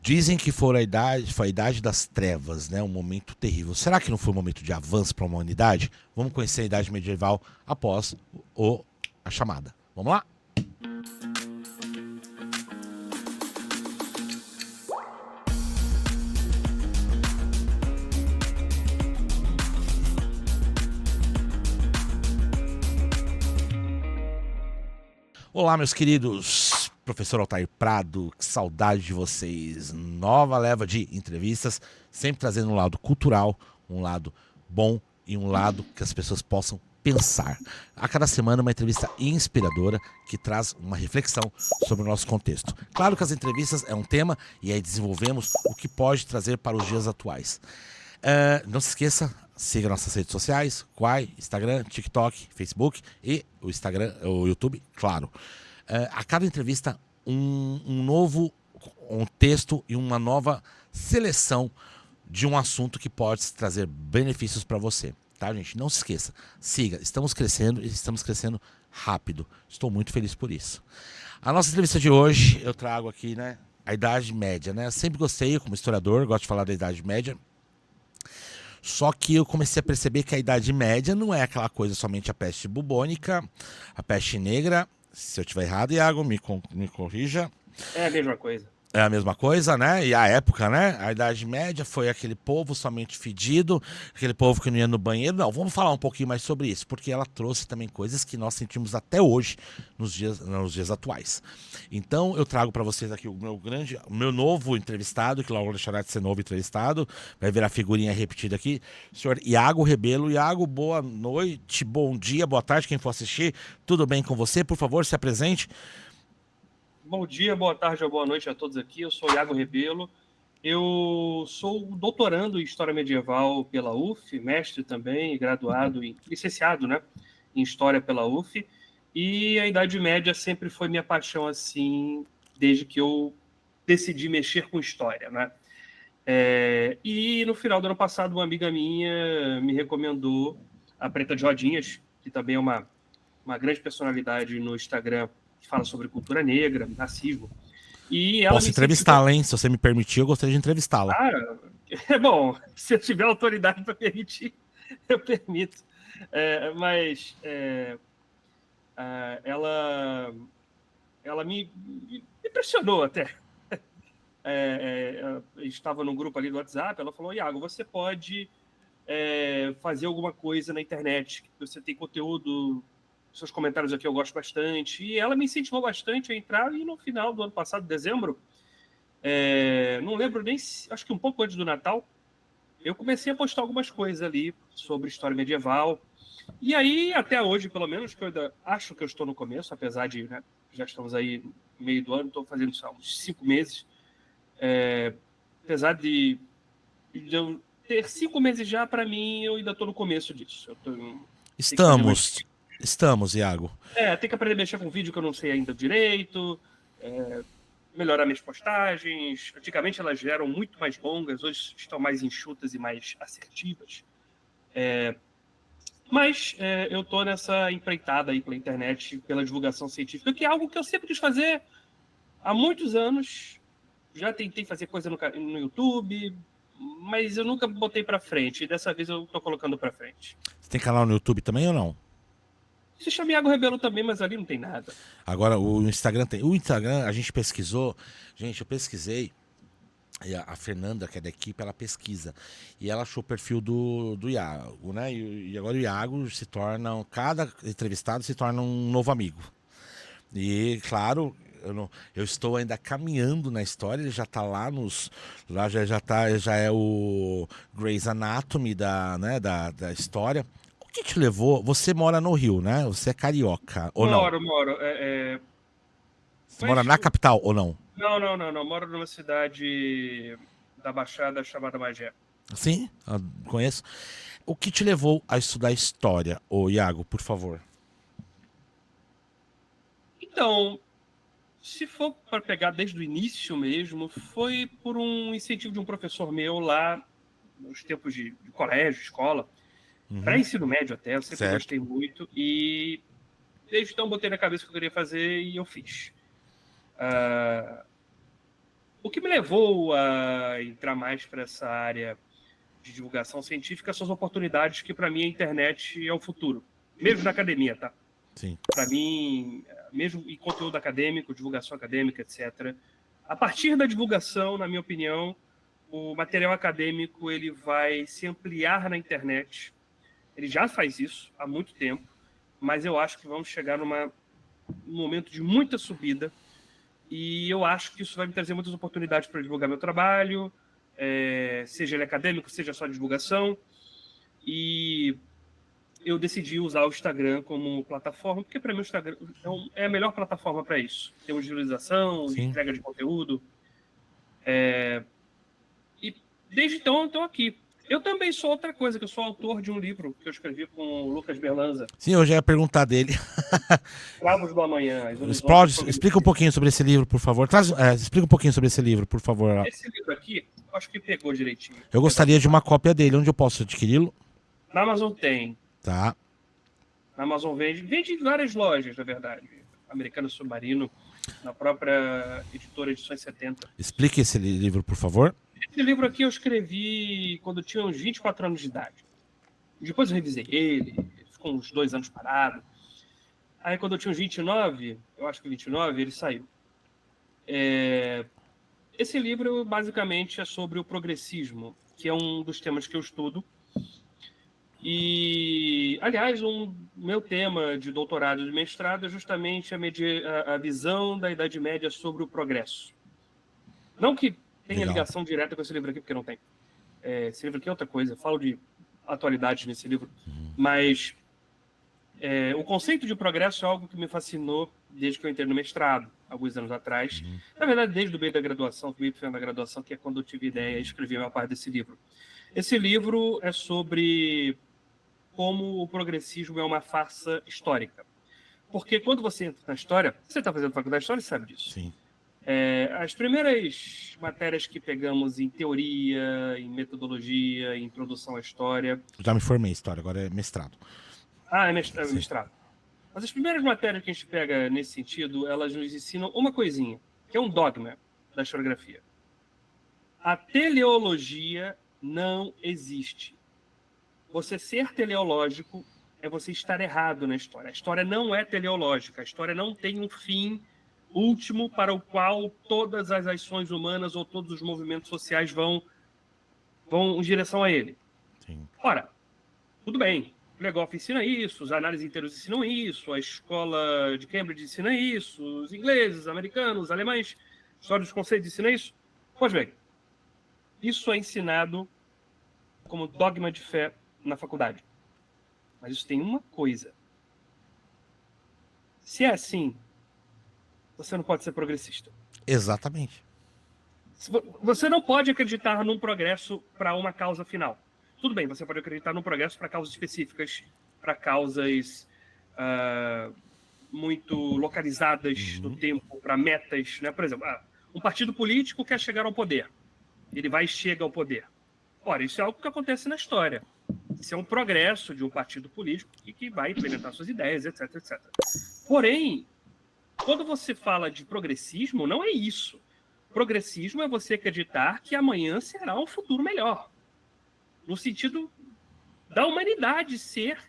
Dizem que foi a idade das trevas, né? Um momento terrível. Será que não foi um momento de avanço para a humanidade? Vamos conhecer a idade medieval após a chamada. Vamos lá? Olá, meus queridos. Professor Altair Prado, que saudade de vocês. Nova leva de entrevistas, sempre trazendo um lado cultural, um lado bom e um lado que as pessoas possam pensar. A cada semana uma entrevista inspiradora que traz uma reflexão sobre o nosso contexto. Claro que as entrevistas é um tema e aí desenvolvemos o que pode trazer para os dias atuais. Não se esqueça, siga nossas redes sociais, Quai, Instagram, TikTok, Facebook e o YouTube, claro. A cada entrevista, um novo texto e uma nova seleção de um assunto que pode trazer benefícios para você. Tá, gente? Não se esqueça. Siga. Estamos crescendo e estamos crescendo rápido. Estou muito feliz por isso. A nossa entrevista de hoje, eu trago aqui, né, a Idade Média, né? Eu sempre gostei, como historiador, gosto de falar da Idade Média. Só que eu comecei a perceber que a Idade Média não é aquela coisa somente a peste bubônica, a peste negra. Se eu estiver errado, Iago, me corrija. É a mesma coisa. É a mesma coisa, né? E a época, né? A Idade Média foi aquele povo somente fedido, aquele povo que não ia no banheiro. Não, vamos falar um pouquinho mais sobre isso, porque ela trouxe também coisas que nós sentimos até hoje, nos dias atuais. Então, eu trago para vocês aqui o meu novo entrevistado, que logo deixará de ser novo entrevistado, vai virar figurinha repetida aqui, o senhor Iago Rebelo. Iago, boa noite, bom dia, boa tarde, quem for assistir. Tudo bem com você? Por favor, se apresente. Bom dia, boa tarde ou boa noite a todos aqui. Eu sou Iago Rebelo. Eu sou doutorando em História Medieval pela UF, mestre também, graduado e licenciado, né, em História pela UF. E a Idade Média sempre foi minha paixão, assim, desde que eu decidi mexer com História, né? E no final do ano passado, uma amiga minha me recomendou a Preta de Rodinhas, que também é uma grande personalidade no Instagram, que fala sobre cultura negra, racismo. E ela Posso entrevistá-la, hein? Se você me permitir, eu gostaria de entrevistá-la. É bom, se eu tiver autoridade para permitir, eu permito. Ela me impressionou até. Estava num grupo ali do WhatsApp, ela falou, Iago, você pode fazer alguma coisa na internet, você tem conteúdo, seus comentários aqui eu gosto bastante, e ela me incentivou bastante a entrar, e no final do ano passado, dezembro, não lembro nem, acho que um pouco antes do Natal, eu comecei a postar algumas coisas ali sobre história medieval, e aí, até hoje, pelo menos, que eu ainda acho que eu estou no começo, apesar de, né, já estamos aí no meio do ano, estou fazendo só uns 5 meses, apesar de eu ter 5 meses já, para mim, eu ainda estou no começo disso. Estamos, Iago. Tem que aprender a mexer com vídeo que eu não sei ainda direito, melhorar minhas postagens. Antigamente elas eram muito mais longas, hoje estão mais enxutas e mais assertivas. Mas eu estou nessa empreitada aí pela internet, pela divulgação científica, que é algo que eu sempre quis fazer há muitos anos. Já tentei fazer coisa no YouTube, mas eu nunca botei para frente. E dessa vez eu estou colocando para frente. Você tem canal no YouTube também ou não? Se chama Iago Rebelo também, mas ali não tem nada. Agora, o Instagram tem. O Instagram, a gente pesquisou. Gente, eu pesquisei. E a Fernanda, que é da equipe, ela pesquisa. E ela achou o perfil do Iago, né? E agora o Iago se torna. Cada entrevistado se torna um novo amigo. E, claro, eu estou ainda caminhando na história, ele já está lá nos. Lá já é o Grey's Anatomy da história. O que te levou? Você mora no Rio, né? Você é carioca, ou não? Moro. Você mora na capital, ou não? Não. Moro numa cidade da Baixada chamada Magé. Sim, conheço. O que te levou a estudar história, ô Iago, por favor? Então, se for para pegar desde o início mesmo, foi por um incentivo de um professor meu lá nos tempos de colégio, escola, para ensino médio até, eu sempre gostei muito, e desde então botei na cabeça o que eu queria fazer e eu fiz. O que me levou a entrar mais para essa área de divulgação científica são as oportunidades que, para mim, a internet é o futuro. Mesmo na academia, tá? Sim. Para mim, mesmo em conteúdo acadêmico, divulgação acadêmica, etc. A partir da divulgação, na minha opinião, o material acadêmico ele vai se ampliar na internet. Ele já faz isso há muito tempo, mas eu acho que vamos chegar num momento de muita subida e eu acho que isso vai me trazer muitas oportunidades para divulgar meu trabalho, seja ele acadêmico, seja só divulgação. E eu decidi usar o Instagram como plataforma, porque para mim o Instagram é a melhor plataforma para isso. Tem uma visualização, de entrega de conteúdo. E desde então eu estou aqui. Eu também sou outra coisa, que eu sou autor de um livro que eu escrevi com o Lucas Berlanza. Sim, eu já ia perguntar dele. Escravos do Amanhã. Explica um pouquinho sobre esse livro, por favor. Explica um pouquinho sobre esse livro, por favor. Esse livro aqui, acho que pegou direitinho. Eu gostaria de uma cópia dele. Onde eu posso adquiri-lo? Na Amazon tem. Tá. Na Amazon vende em várias lojas, na verdade. Americano Submarino, na própria editora Edições 70. Explique esse livro, por favor. Esse livro aqui eu escrevi quando eu tinha uns 24 anos de idade. Depois eu revisei ele ficou uns 2 anos parado. Aí quando eu tinha uns 29, eu acho que 29, ele saiu. Esse livro basicamente é sobre o progressismo, que é um dos temas que eu estudo. E, aliás, meu tema de doutorado e de mestrado é justamente a visão da Idade Média sobre o progresso. Não que tenha ligação direta com esse livro aqui, porque não tem. Esse livro aqui é outra coisa, eu falo de atualidades nesse livro, mas o conceito de progresso é algo que me fascinou desde que eu entrei no mestrado, alguns anos atrás. Na verdade, desde o meio da graduação, que é quando eu tive ideia e escrevi a maior parte desse livro. Esse livro é sobre como o progressismo é uma farsa histórica. Porque quando você entra na história, você está fazendo faculdade de história e sabe disso. Sim. As primeiras matérias que pegamos em teoria, em metodologia, em introdução à história... Já me formei em história, agora é mestrado. É mestrado. Mas as primeiras matérias que a gente pega nesse sentido, elas nos ensinam uma coisinha, que é um dogma da historiografia. A teleologia não existe. Você ser teleológico é você estar errado na história. A história não é teleológica. A história não tem um fim último para o qual todas as ações humanas ou todos os movimentos sociais vão em direção a ele. Sim. Ora, tudo bem. O Legoff ensina isso, os análises inteiros ensinam isso, a escola de Cambridge ensina isso, os ingleses, os americanos, os alemães, a história dos conceitos ensina isso. Pois bem, isso é ensinado como dogma de fé na faculdade. Mas isso tem uma coisa. Se é assim, você não pode ser progressista. Exatamente. Você não pode acreditar num progresso para uma causa final. Tudo bem, você pode acreditar num progresso para causas específicas, para causas muito localizadas no tempo, para metas, né? Por exemplo, um partido político quer chegar ao poder. Ele vai e chega ao poder. Ora, isso é algo que acontece na história. Isso é um progresso de um partido político que vai implementar suas ideias, etc, etc. Porém, quando você fala de progressismo, não é isso. Progressismo é você acreditar que amanhã será um futuro melhor. No sentido da humanidade ser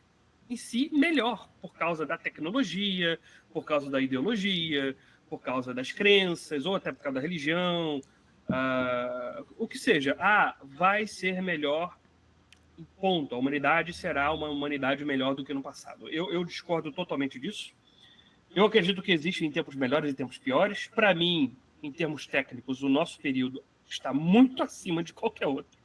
em si melhor, por causa da tecnologia, por causa da ideologia, por causa das crenças, ou até por causa da religião, o que seja. Vai ser melhor, ponto. A humanidade será uma humanidade melhor do que no passado. Eu discordo totalmente disso. Eu acredito que existem tempos melhores e tempos piores. Para mim, em termos técnicos, o nosso período está muito acima de qualquer outro.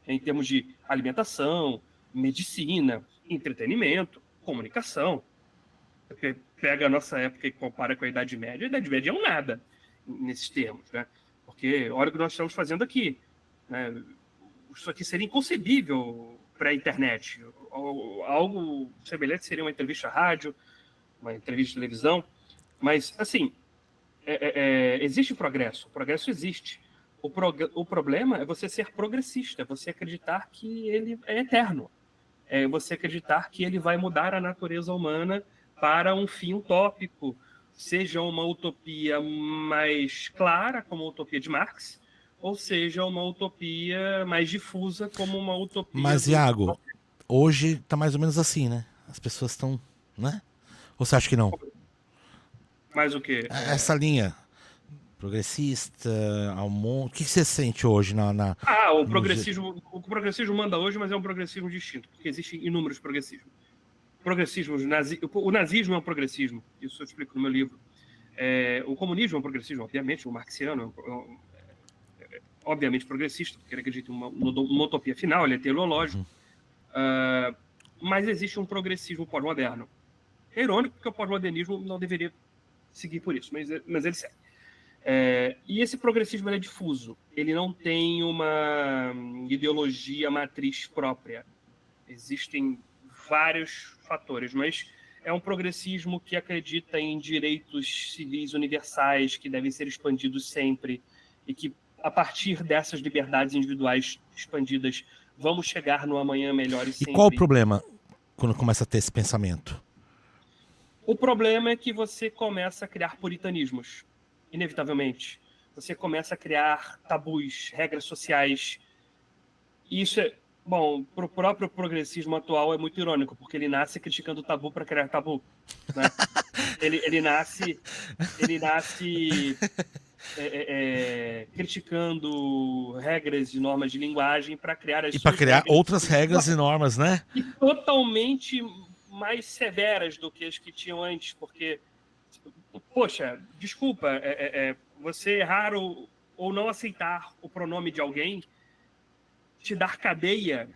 Em termos de alimentação, medicina, entretenimento, comunicação. Você pega a nossa época e compara com a Idade Média é um nada nesses termos, né? Porque olha o que nós estamos fazendo aqui, né? Isso aqui seria inconcebível para a internet. Algo semelhante seria uma entrevista à rádio, uma entrevista de televisão. Mas, assim, existe progresso. O progresso existe. O problema é você ser progressista, você acreditar que ele é eterno. É você acreditar que ele vai mudar a natureza humana para um fim utópico, seja uma utopia mais clara, como a utopia de Marx, ou seja uma utopia mais difusa, como uma utopia Mas, Iago, hoje tá mais ou menos assim, né? As pessoas estão, né? Ou você acha que não? mais o quê? Essa linha progressista, ao mundo. O que você sente hoje O no progressismo manda hoje, mas é um progressismo distinto, porque existem inúmeros progressismos. O nazismo é um progressismo, isso eu explico no meu livro. O comunismo é um progressismo, obviamente, o marxiano obviamente progressista, porque ele acredita em uma utopia final, ele é teleológico. Mas existe um progressismo pós-moderno. É irônico, porque o pós-modernismo não deveria seguir por isso, mas ele segue. E esse progressismo é difuso. Ele não tem uma ideologia matriz própria. Existem vários fatores, mas é um progressismo que acredita em direitos civis universais que devem ser expandidos sempre e que, a partir dessas liberdades individuais expandidas, vamos chegar no amanhã melhor e E qual o sempre. problema quando começa a ter esse pensamento? O problema é que você começa a criar puritanismos, inevitavelmente. Você começa a criar tabus, regras sociais. E isso é, bom, para o próprio progressismo atual é muito irônico, porque ele nasce criticando o tabu para criar tabu, né? Ele nasce criticando regras e normas de linguagem para criar as E para suas criar regras outras regras e normas, né? e totalmente mais severas do que as que tinham antes, porque, poxa, desculpa, você errar ou não aceitar o pronome de alguém te dar cadeia,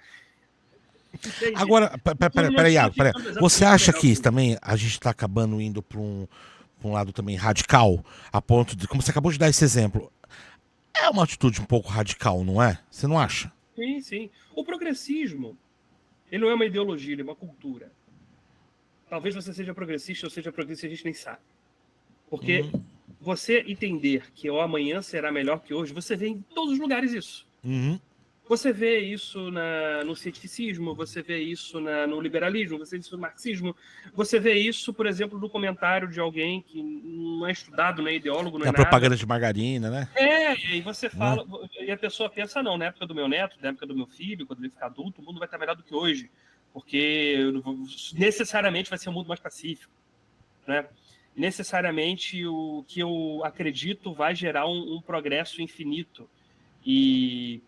entende? Agora, Isso não peraí, está Iago, peraí. ficando Você exatamente acha legal que para isso mim. também a gente está acabando indo para um lado também radical, a ponto de, como você acabou de dar esse exemplo, é uma atitude um pouco radical, não é? Você não acha? Sim, sim. O progressismo, ele não é uma ideologia, ele é uma cultura. Talvez você seja progressista ou seja progressista, a gente nem sabe. Porque você entender que o amanhã será melhor que hoje, você vê em todos os lugares isso. Uhum. Você vê isso no cientificismo, você vê isso no liberalismo, você vê isso no marxismo, você vê isso, por exemplo, no comentário de alguém que não é estudado, não é ideólogo, não É é a nada. propaganda de margarina, né? E aí você Né? fala, e a pessoa pensa, não, na época do meu neto, na época do meu filho, quando ele ficar adulto, o mundo vai estar melhor do que hoje, porque necessariamente vai ser um mundo mais pacífico, né? Necessariamente o que eu acredito vai gerar um progresso infinito. E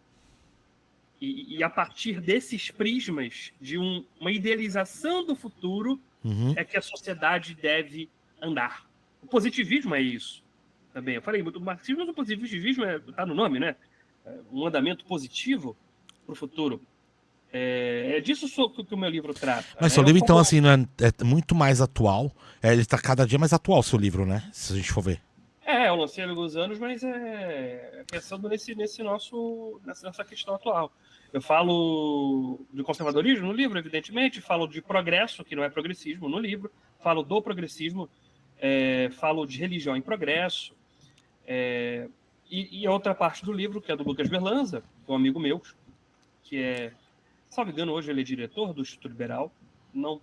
a partir desses prismas de uma idealização do futuro Uhum. é que a sociedade deve andar. O positivismo é isso também. Eu falei muito do marxismo, mas o positivismo está no nome, né? Um andamento positivo para o futuro. É disso que o meu livro trata, Mas né? seu livro, então, assim, não é muito mais atual. Ele está cada dia mais atual, seu livro, né? Se a gente for ver. Eu lancei há alguns anos, mas pensando nessa questão atual. Eu falo de conservadorismo no livro, evidentemente, falo de progresso, que não é progressismo, no livro, falo do progressismo, falo de religião em progresso, e outra parte do livro, que é do Lucas Berlanza, que é um amigo meu, que salvo engano, hoje ele é diretor do Instituto Liberal, não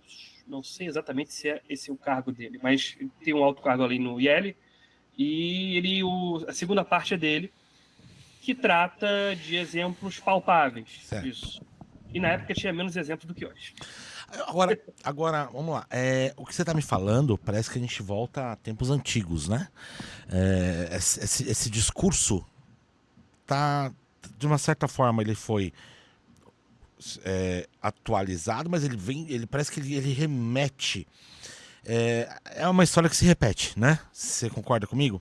sei exatamente se esse é o cargo dele, mas tem um alto cargo ali no IEL, e a segunda parte é dele, que trata de exemplos palpáveis Certo. disso. E na época tinha menos exemplos do que hoje. Agora, vamos lá. O que você está me falando parece que a gente volta a tempos antigos, né? Esse discurso tá, de uma certa forma, ele foi atualizado, mas ele parece que ele remete. É uma história que se repete, né? Você concorda comigo?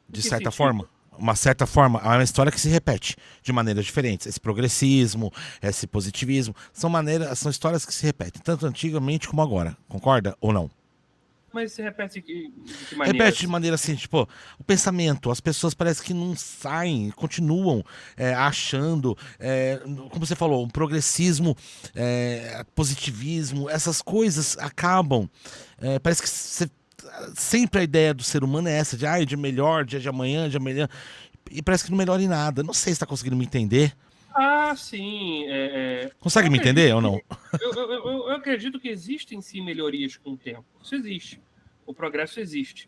Em De que certa sentido? forma. Uma certa forma, é uma história que se repete de maneiras diferentes. Esse progressismo, esse positivismo, são histórias que se repetem, tanto antigamente como agora. Concorda ou não? Mas se repete de que maneira? Repete de maneira assim, tipo, o pensamento, as pessoas parecem que não saem, continuam achando, como você falou, um progressismo, positivismo, essas coisas acabam. Parece que sempre a ideia do ser humano é essa, de melhor, dia de amanhã, de amanhã, e parece que não melhora em nada. Não sei se está conseguindo me entender. Sim. Eu Consegue me acredito entender ou não? que eu acredito que existem sim melhorias com o tempo. Isso existe. O progresso existe.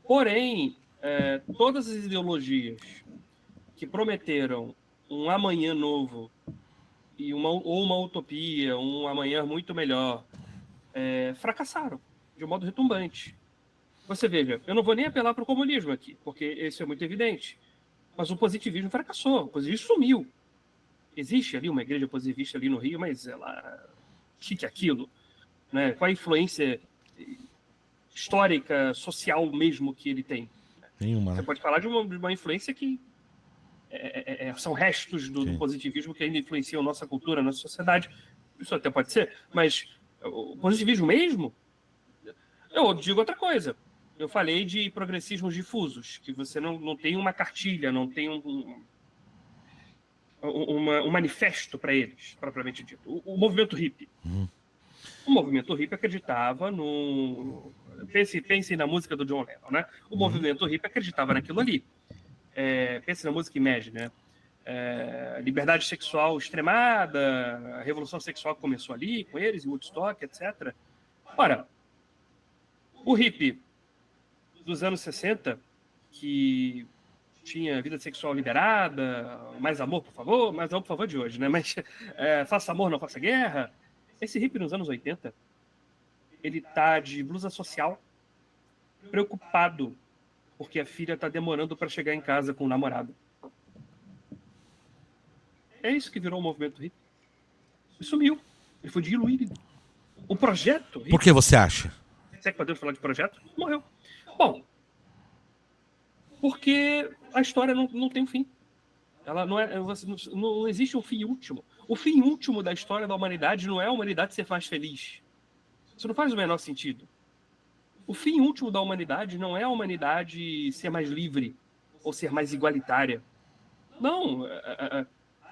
Porém, todas as ideologias que prometeram um amanhã novo ou uma utopia, um amanhã muito melhor, fracassaram de um modo retumbante. Você veja, eu não vou nem apelar para o comunismo aqui, porque isso é muito evidente. Mas o positivismo fracassou, o positivismo sumiu. Existe ali uma igreja positivista ali no Rio, mas ela... O que é aquilo? Né? Qual a influência histórica, social mesmo que ele tem? Nenhuma, Você né? pode falar de uma influência que são restos do Sim. positivismo que ainda influenciam nossa cultura, nossa sociedade. Isso até pode ser, mas o positivismo mesmo, eu digo outra coisa. Eu falei de progressismos difusos, que você não tem uma cartilha, não tem um manifesto para eles, propriamente dito. O movimento hippie. O movimento hippie acreditava no... Pense na música do John Lennon, né? O movimento hippie acreditava naquilo ali. Pense na música Imagine, né? Liberdade sexual extremada, a revolução sexual que começou ali com eles, em Woodstock, etc. Ora, o hippie dos anos 60, que tinha vida sexual liberada, mais amor, por favor, mais amor, por favor, de hoje, né? Mas faça amor, não faça guerra. Esse hippie nos anos 80, ele tá de blusa social, preocupado porque a filha tá demorando para chegar em casa com o namorado. É isso que virou o movimento hippie. Ele sumiu. Ele foi diluído. O projeto Por hippie, que você acha? se é que podemos falar de projeto, morreu. Bom, porque a história não tem um fim. Ela não existe um fim último. O fim último da história da humanidade não é a humanidade ser mais feliz. Isso não faz o menor sentido. O fim último da humanidade não é a humanidade ser mais livre ou ser mais igualitária. Não.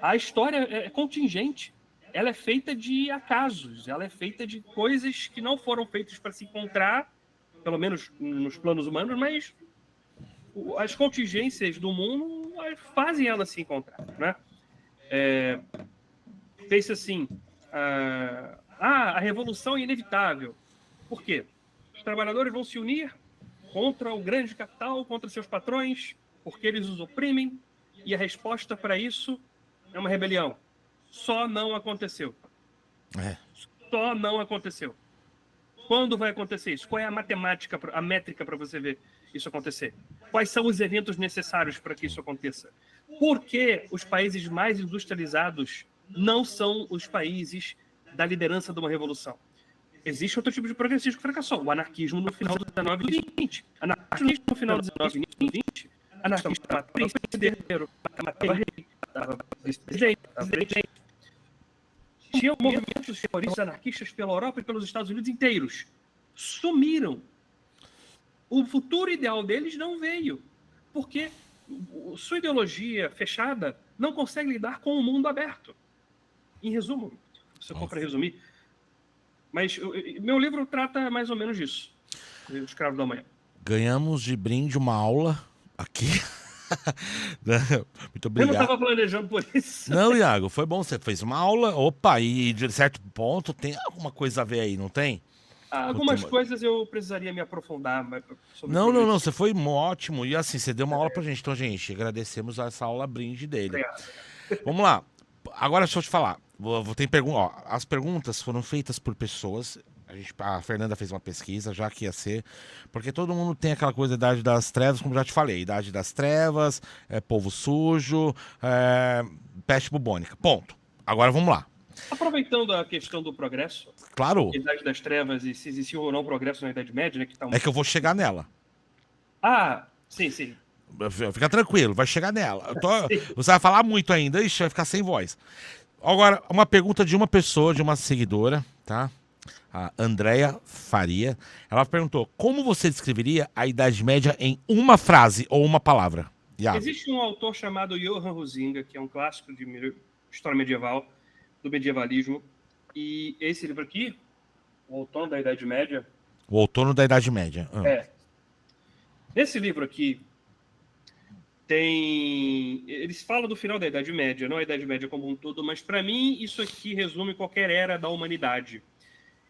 A história é contingente. Ela é feita de acasos. Ela é feita de coisas que não foram feitas para se encontrar, pelo menos nos planos humanos, mas as contingências do mundo fazem ela se encontrar, né? Pense assim, a revolução é inevitável. Por quê? Os trabalhadores vão se unir contra o grande capital, contra seus patrões, porque eles os oprimem, e a resposta para isso é uma rebelião. Só não aconteceu. É. Só não aconteceu. Quando vai acontecer isso? Qual é a matemática, a métrica para você ver isso acontecer? Quais são os eventos necessários para que isso aconteça? Por que os países mais industrializados não são os países da liderança de uma revolução? Existe outro tipo de progressismo que fracassou. O anarquismo no final do 19 e 20. Anarquismo no final do 19 e início do 20. Anarquista matava príncipe, matava rei, matava vice-presidente, matava presidente. Tinham movimentos terroristas anarquistas pela Europa e pelos Estados Unidos inteiros. Sumiram. O futuro ideal deles não veio. Porque sua ideologia fechada não consegue lidar com o mundo aberto. Em resumo, se eu for para resumir. Mas meu livro trata mais ou menos disso. O Escravo da Manhã. Ganhamos de brinde uma aula aqui. Muito Eu não obrigado. estava planejando por isso. Não, Iago, foi bom. Você fez uma aula. Opa, e de certo ponto tem alguma coisa a ver aí, não tem? Algumas coisas eu precisaria me aprofundar sobre Não, você foi ótimo. E assim, você deu uma aula pra gente. Então, gente, agradecemos essa aula brinde dele. Obrigado. Vamos lá. Agora deixa eu te falar. Tem pergunta. As perguntas foram feitas por pessoas. A Fernanda fez uma pesquisa, já que ia ser. Porque todo mundo tem aquela coisa da Idade das Trevas, como já te falei. Idade das Trevas, povo sujo, peste bubônica. Ponto. Agora vamos lá. Aproveitando a questão do progresso, Claro. Idade das Trevas e se existiu ou não progresso na Idade Média, né? É que eu vou chegar nela. Sim. Fica tranquilo, vai chegar nela. Você vai falar muito ainda, ixi, vai ficar sem voz. Agora, uma pergunta de uma pessoa, de uma seguidora, tá? A Andrea Faria. Ela perguntou: como você descreveria a Idade Média em uma frase ou uma palavra? Existe um autor chamado Johann Huizinga, que é um clássico de história medieval, do medievalismo. E esse livro aqui, O Outono da Idade Média. O Outono da Idade Média. Nesse livro aqui, eles falam do final da Idade Média, não a Idade Média como um todo, mas para mim isso aqui resume qualquer era da humanidade.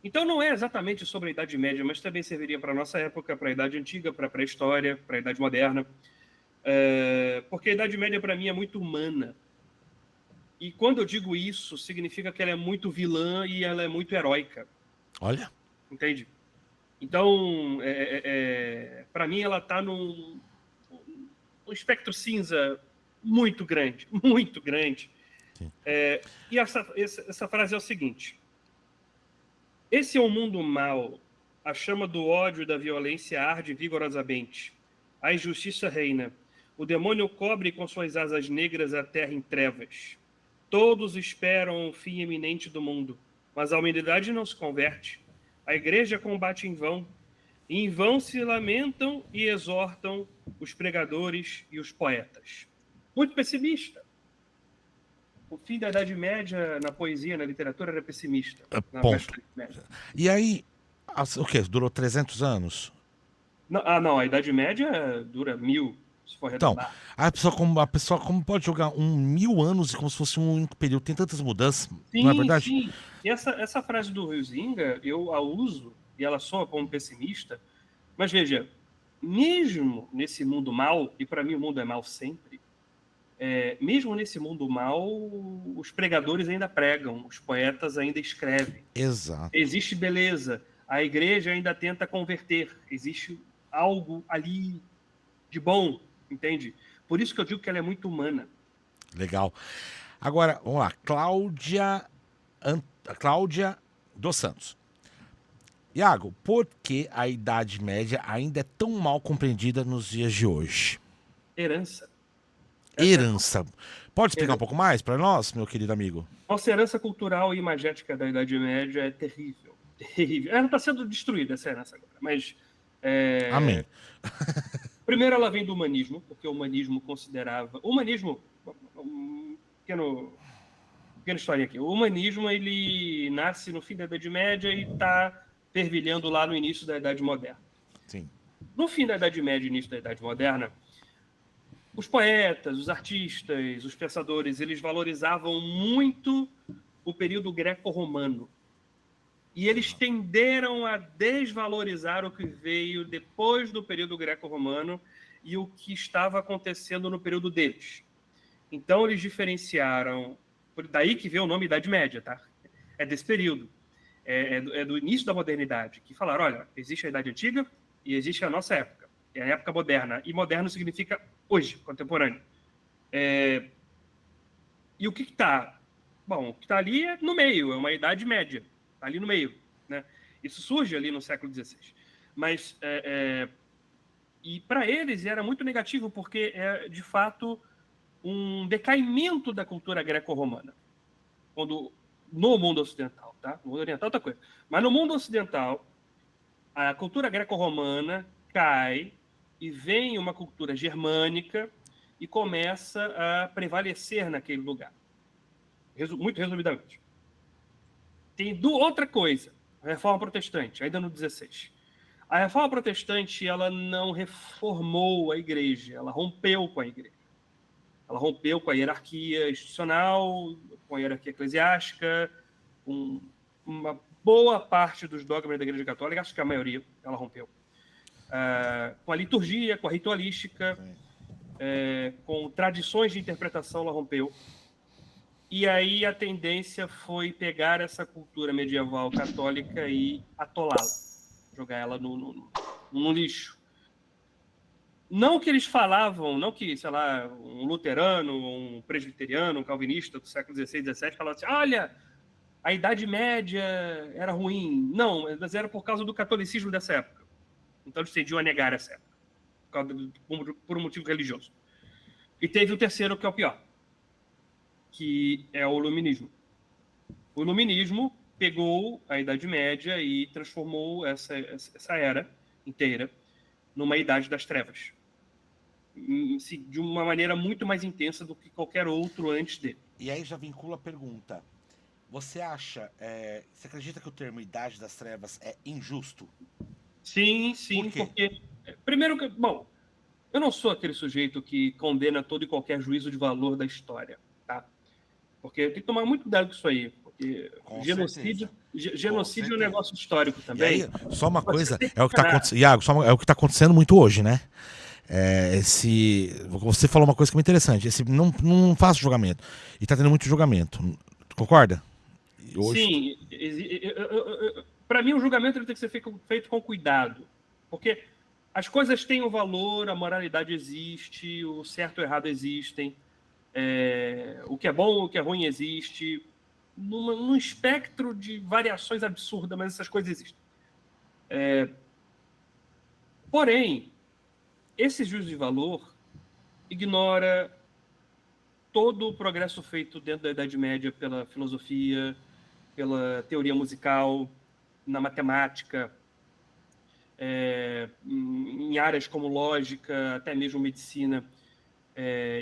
Então não é exatamente sobre a Idade Média, mas também serviria para a nossa época, para a Idade Antiga, para a Pré-História, para a Idade Moderna. Porque a Idade Média, para mim, é muito humana. E quando eu digo isso, significa que ela é muito vilã e ela é muito heróica. Olha. Entende? Então, para mim, ela está num espectro cinza muito grande, muito grande. E essa frase é o seguinte: esse é um mundo mau, a chama do ódio e da violência arde vigorosamente, a injustiça reina, o demônio cobre com suas asas negras a terra em trevas. Todos esperam o fim iminente do mundo, mas a humanidade não se converte. A igreja combate em vão se lamentam e exortam os pregadores e os poetas. Muito pessimista. O fim da Idade Média, na poesia, na literatura, era pessimista. Ponto. E aí, o quê? Durou 300 anos? Não, a Idade Média dura 1000, se for Então, arredondar. a pessoa como pode jogar 1000 anos como se fosse um único período? Tem tantas mudanças, não é Sim, verdade? sim. E essa frase do Huizinga, eu a uso, e ela soa como pessimista, mas veja, mesmo nesse mundo mal, e para mim o mundo é mal sempre, mesmo nesse mundo mal, os pregadores ainda pregam, os poetas ainda escrevem. Exato. Existe beleza, a igreja ainda tenta converter, existe algo ali de bom, entende? Por isso que eu digo que ela é muito humana. Legal. Agora, vamos lá. Cláudia dos Santos. Iago, por que a Idade Média ainda é tão mal compreendida nos dias de hoje? Herança. Herança. Pode explicar um pouco mais para nós, meu querido amigo? Nossa herança cultural e imagética da Idade Média é terrível. Terrível. Ela está sendo destruída, essa herança agora. Mas. Amém. Primeiro, ela vem do humanismo, porque o humanismo considerava. O humanismo. Pequena historinha aqui. O humanismo ele nasce no fim da Idade Média e está fervilhando lá no início da Idade Moderna. Sim. No fim da Idade Média e início da Idade Moderna, os poetas, os artistas, os pensadores, eles valorizavam muito o período greco-romano. E eles tenderam a desvalorizar o que veio depois do período greco-romano e o que estava acontecendo no período deles. Então, eles diferenciaram... Daí que veio o nome Idade Média, tá? É desse período. É do início da modernidade, que falaram, olha, existe a Idade Antiga e existe a nossa época. É a época moderna. E moderno significa hoje, contemporâneo. E o que está? Bom, o que está ali é no meio, é uma Idade Média. Está ali no meio. Né? Isso surge ali no século XVI. Mas, e para eles era muito negativo, porque é, de fato, um decaimento da cultura greco-romana. No mundo ocidental, tá? No mundo oriental é outra coisa. Mas no mundo ocidental, a cultura greco-romana cai e vem uma cultura germânica e começa a prevalecer naquele lugar. Muito resumidamente. Tem outra coisa, a Reforma Protestante, ainda no 16. A Reforma Protestante ela não reformou a igreja, ela rompeu com a igreja. Ela rompeu com a hierarquia institucional, com a hierarquia eclesiástica, com uma boa parte dos dogmas da Igreja Católica, acho que a maioria ela rompeu. Com a liturgia, com a ritualística, com tradições de interpretação, ela rompeu. E aí a tendência foi pegar essa cultura medieval católica e atolá-la, jogar ela no lixo. Não que eles falavam, não que, sei lá, um luterano, um presbiteriano, um calvinista do século XVI, XVII falava assim, olha, a Idade Média era ruim. Não, mas era por causa do catolicismo dessa época. Então eles tendiam a negar essa época, por um motivo religioso. E teve o terceiro, que é o pior, que é o Iluminismo. O Iluminismo pegou a Idade Média e transformou essa era inteira numa Idade das Trevas, de uma maneira muito mais intensa do que qualquer outro antes dele. E aí já vincula a pergunta. Você você acredita que o termo Idade das Trevas é injusto? Sim, sim, porque... Primeiro, bom, eu não sou aquele sujeito que condena todo e qualquer juízo de valor da história, tá? Porque tem que tomar muito cuidado com isso aí. Porque Com genocídio, certeza. Com genocídio é um certeza. negócio histórico E aí, também. só uma Você coisa, tem que é o que tá parar. acontecendo. Iago, é o que tá acontecendo muito hoje, né? Você falou uma coisa que é muito interessante. Não faço julgamento. E tá tendo muito julgamento. Tu concorda? E hoje. Sim, para mim o julgamento ele tem que ser feito com cuidado, porque as coisas têm um valor, a moralidade existe, o certo e o errado existem, o que é bom, o que é ruim existe, num espectro de variações absurdas, mas essas coisas existem. Porém, esse juízo de valor ignora todo o progresso feito dentro da Idade Média pela filosofia, pela teoria musical, na matemática, em áreas como lógica, até mesmo medicina,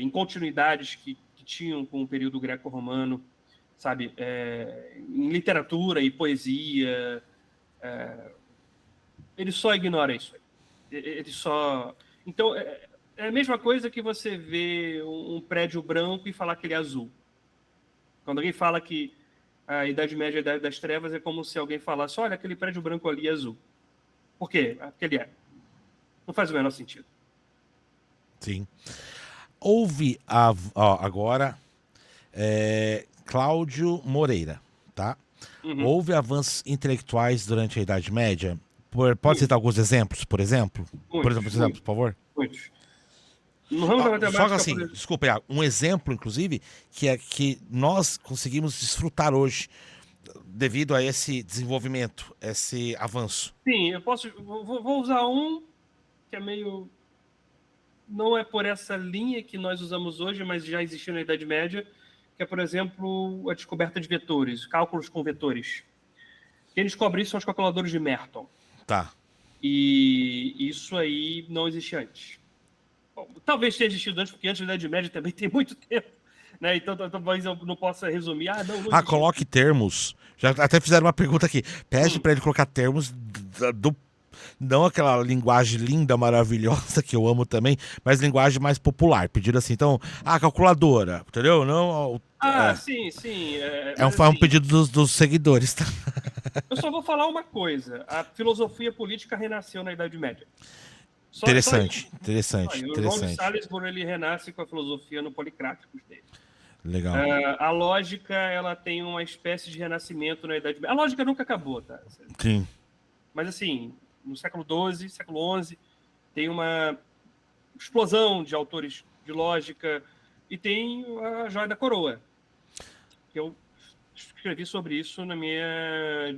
em continuidades que tinham com o período greco-romano, sabe? Em literatura e poesia. Ele só ignora isso aí. Ele só. Então, é a mesma coisa que você vê um prédio branco e falar que ele é azul. Quando alguém fala que a Idade Média é a Idade das Trevas, é como se alguém falasse: olha, aquele prédio branco ali é azul. Por quê? Porque ele é. Não faz o menor sentido. Sim. Agora. Cláudio Moreira, tá? Uhum. Houve avanços intelectuais durante a Idade Média? Pode citar Muitos, alguns exemplos, por exemplo? muitos, Por favor? muitos. No ramo da Só que matemática, por assim, exemplo. desculpa, Iago, um exemplo, inclusive, que é que nós conseguimos desfrutar hoje devido a esse desenvolvimento, esse avanço. Sim, eu posso. Vou usar um que é meio. Não é por essa linha que nós usamos hoje, mas já existiu na Idade Média, que é, por exemplo, a descoberta de vetores, cálculos com vetores. Quem descobre isso são os calculadores de Merton. Tá. E isso aí não existia antes. Bom, talvez tenha existido antes, porque antes da Idade Média também tem muito tempo. Né? Então talvez eu não possa resumir. Ah, não existia. Coloque termos. Já até fizeram uma pergunta aqui. Pede Hum. para ele colocar termos do não aquela linguagem linda, maravilhosa, que eu amo também, mas linguagem mais popular. Pedido assim, então, calculadora, entendeu? Não, Ah, sim, sim. é Mas um assim, pedido dos seguidores, tá? eu só vou falar uma coisa. A filosofia política renasceu na Idade Média. Só isso. Interessante, interessante, O João de interessante. Salisbury ele renasce com a filosofia no Policráticos dele. Legal. A lógica ela tem uma espécie de renascimento na Idade Média. A lógica nunca acabou, tá? Sim. Mas assim, no século XII, século XI, tem uma explosão de autores de lógica e tem a Joia da Coroa, que eu escrevi sobre isso na minha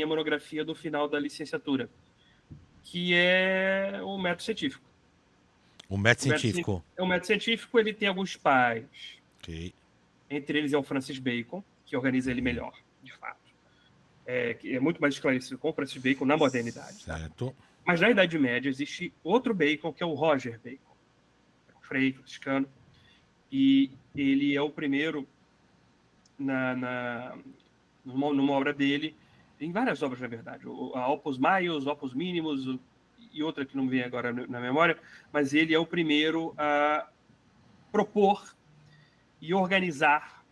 monografia do final da licenciatura, que é o método científico. O método O método, científico. o método científico ele tem alguns pais. Ok. Entre eles é o Francis Bacon, que organiza ele melhor, de fato. Que é muito mais esclarecido com o Francis Bacon na modernidade. Tá? Certo. Mas na Idade Média existe outro Bacon, que é o Roger Bacon, frei franciscano, e ele é o primeiro numa obra dele, em várias obras, na verdade, a Opus Maius, Opus Minimus e outra que não me vem agora na memória, mas ele é o primeiro a propor e organizar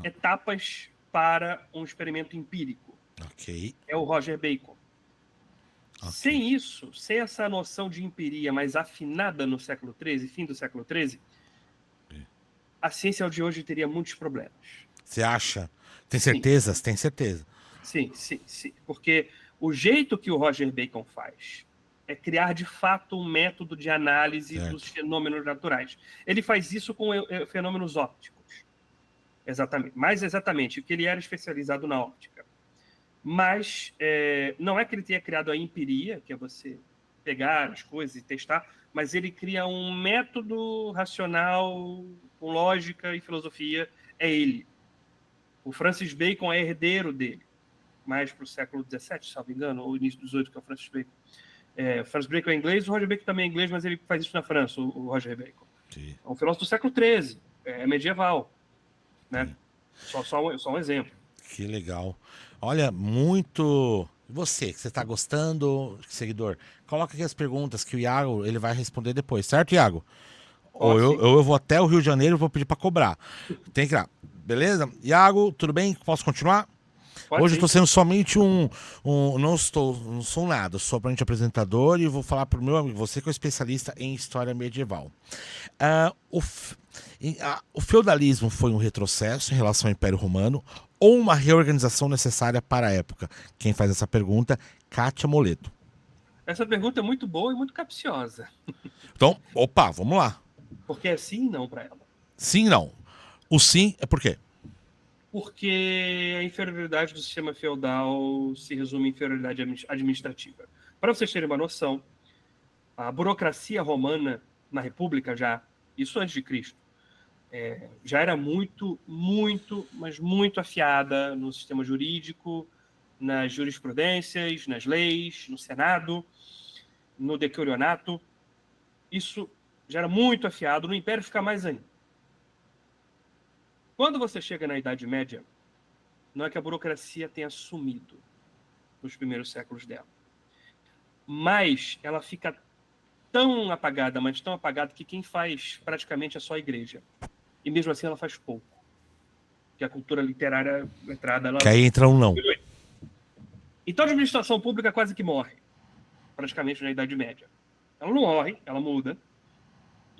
etapas para um experimento empírico. Ok. É o Roger Bacon. Sem isso, sem essa noção de empiria mais afinada no século XIII, fim do século XIII, a ciência de hoje teria muitos problemas. Você acha? Tem Sim. certeza? Tem certeza? Sim. Porque o jeito que o Roger Bacon faz é criar de fato um método de análise dos fenômenos naturais. Ele faz isso com fenômenos ópticos. Exatamente. Mais exatamente, porque ele era especializado na óptica. Mas não é que ele tenha criado a empiria, que é você pegar as coisas e testar, mas ele cria um método racional, com lógica e filosofia, é ele. O Francis Bacon é herdeiro dele, mais para o século XVII, se não me engano, ou início do XVIII, que é o Francis Bacon. Francis Bacon é inglês, o Roger Bacon também é inglês, mas ele faz isso na França, o Roger Bacon. Sim. É um filósofo do século XIII, é medieval. Né? Só um exemplo. Que legal. Olha, muito... Você, que você está gostando, seguidor, coloca aqui as perguntas que o Iago ele vai responder depois, certo, Iago? Ou eu vou até o Rio de Janeiro e vou pedir para cobrar. Tem que ir lá. Beleza? Iago, tudo bem? Posso continuar? Pode Hoje eu sim. estou sendo somente não sou nada, sou somente apresentador e vou falar para o meu amigo, você que é especialista em história medieval. O feudalismo foi um retrocesso em relação ao Império Romano ou uma reorganização necessária para a época? Quem faz essa pergunta? Kátia Moleto. Essa pergunta é muito boa e muito capciosa. Então, opa, vamos lá. Porque é sim e não para ela. Sim, não. O sim é por quê? Porque a inferioridade do sistema feudal se resume em inferioridade administrativa. Para vocês terem uma noção, a burocracia romana na República isso antes de Cristo, já era muito, muito, mas muito afiada no sistema jurídico, nas jurisprudências, nas leis, no Senado, no decurionato. Isso já era muito afiado, no Império fica mais ainda. Quando você chega na Idade Média, não é que a burocracia tenha sumido nos primeiros séculos dela, mas ela fica tão apagada, mas tão apagada, que quem faz praticamente é só a igreja. E mesmo assim ela faz pouco. Que a cultura literária letrada... Ela... Que aí entra um não. Então a administração pública quase que morre, praticamente na Idade Média. Ela não morre, ela muda,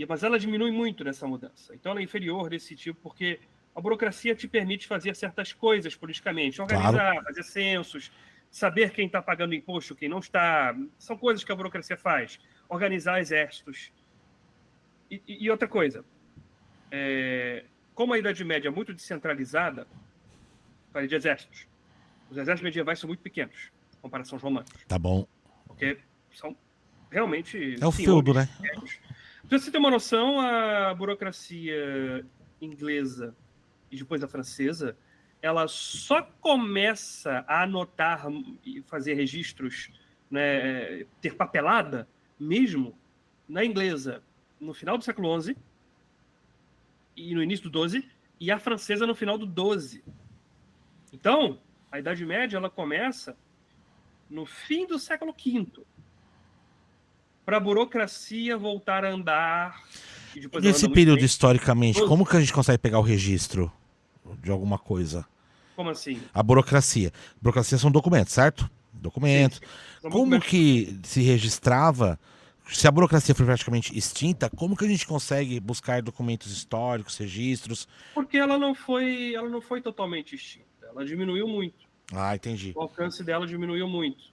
mas ela diminui muito nessa mudança. Então ela é inferior desse tipo, porque a burocracia te permite fazer certas coisas politicamente, organizar, claro, fazer censos, saber quem está pagando imposto, quem não está. São coisas que a burocracia faz. Organizar exércitos. E outra coisa, como a Idade Média é muito descentralizada, falei de exércitos, os exércitos medievais são muito pequenos, em comparação aos romanos. Tá bom. Porque são realmente... É o feudo, né? Pra você ter uma noção, a burocracia inglesa e depois a francesa, ela só começa a anotar e fazer registros, né, ter papelada mesmo na inglesa no final do século XI e no início do XII, e a francesa no final do XII. Então, a Idade Média ela começa no fim do século V, para a burocracia voltar a andar. E depois nesse período, historicamente, como que a gente consegue pegar o registro de alguma coisa? Como assim? A burocracia. Burocracia são documentos, certo? Documentos. Sim, sim. Como que se registrava? Se a burocracia foi praticamente extinta, como que a gente consegue buscar documentos históricos, registros? Porque ela não foi totalmente extinta. Ela diminuiu muito. Ah, entendi. O alcance dela diminuiu muito.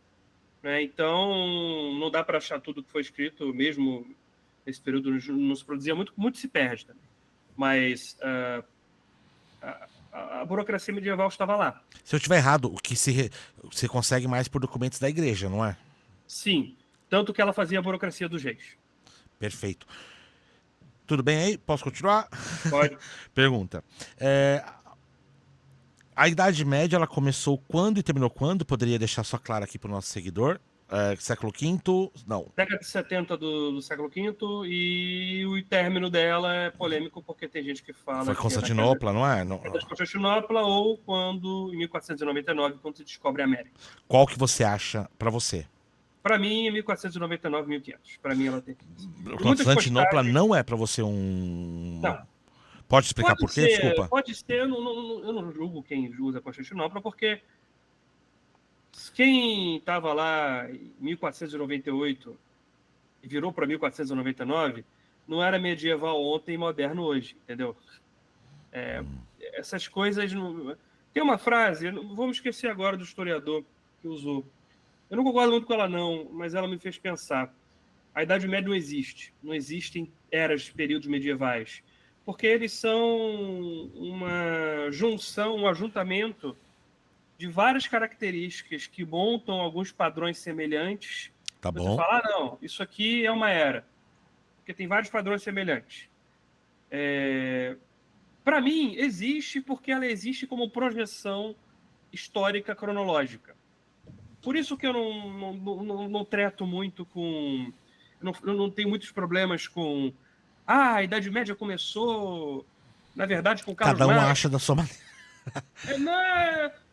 Então, não dá para achar tudo que foi escrito, mesmo nesse período não se produzia muito, muito se perde também. Mas a burocracia medieval estava lá. Se eu estiver errado, o que você consegue mais por documentos da igreja, não é? Sim, tanto que ela fazia a burocracia dos reis. Perfeito. Tudo bem aí? Posso continuar? Pode. Pergunta. A Idade Média, ela começou quando e terminou quando? Poderia deixar só claro aqui para o nosso seguidor. Século V? Não. Década de 70 do século V, e o término dela é polêmico, porque tem gente que fala... Foi Constantinopla, não é? Não. É de Constantinopla, ou quando, em 1499, quando se descobre a América. Qual que você acha para você? Para mim, é 1499, 1500. Para mim, ela tem... Constantinopla não é para você um... Não. Pode explicar por quê? Desculpa. Pode ser, eu não julgo quem usa Constantinopla, porque quem estava lá em 1498 e virou para 1499 não era medieval ontem e moderno hoje, entendeu? Essas coisas... Tem uma frase, vamos esquecer agora do historiador que usou. Eu não concordo muito com ela, não, mas ela me fez pensar. A Idade Média não existe. Não existem eras, períodos medievais. Porque eles são uma junção, um ajuntamento de várias características que montam alguns padrões semelhantes. Tá bom. Você fala, não, isso aqui é uma era. Porque tem vários padrões semelhantes. Para mim, existe porque ela existe como projeção histórica cronológica. Por isso que eu não treto muito com... Eu não tenho muitos problemas com... a Idade Média começou, na verdade, com Carlos Magno. Cada um Magno. acha da sua maneira.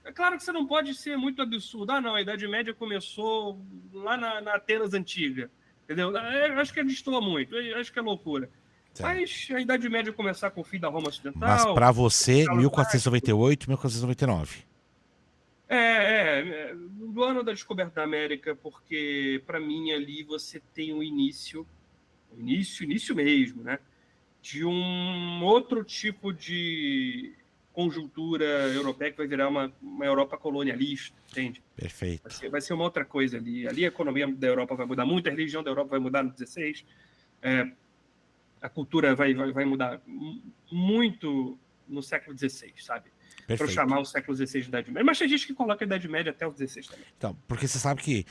É claro que você não pode ser muito absurdo. Não, a Idade Média começou lá na Atenas Antiga. Entendeu? Eu acho que destoa muito, eu acho que é loucura. Certo. Mas a Idade Média começar com o fim da Roma Mas Ocidental, para você, Carlos Magno, 1498, 1499. do ano da descoberta da América, porque para mim ali você tem início mesmo, né? De um outro tipo de conjuntura europeia que vai virar uma Europa colonialista, entende? Perfeito. Vai ser uma outra coisa ali. Ali a economia da Europa vai mudar muito, a religião da Europa vai mudar no 16, a cultura vai mudar muito no século XVI, sabe? Para Perfeito. chamar o século XVI de Idade Média. Mas tem gente que coloca a Idade Média até o 16 também. Então, porque você sabe que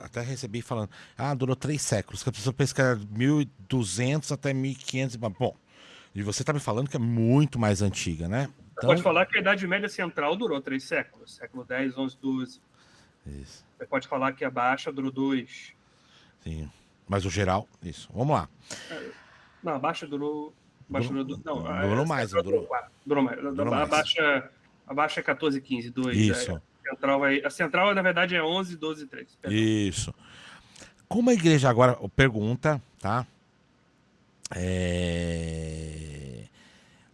até recebi falando, durou 3 séculos, que a pessoa pensa que era 1200 até 1500. Bom, e você tá me falando que é muito mais antiga, né? Você pode Então, falar que a Idade Média Central durou 3 séculos, século X, XI, XII. isso, Você pode falar que a Baixa durou 2. sim. Mas o geral, isso. Vamos lá. Não, a Baixa durou. A Baixa Durou, durou. Não, durou a mais, não Central durou durou? 4. Durou mais. Durou A mais. Baixa, a Baixa é 14, 15, 2. Isso, A Central, na verdade, é 11, 12, 3. Perdão. isso. Como a igreja agora, pergunta, tá?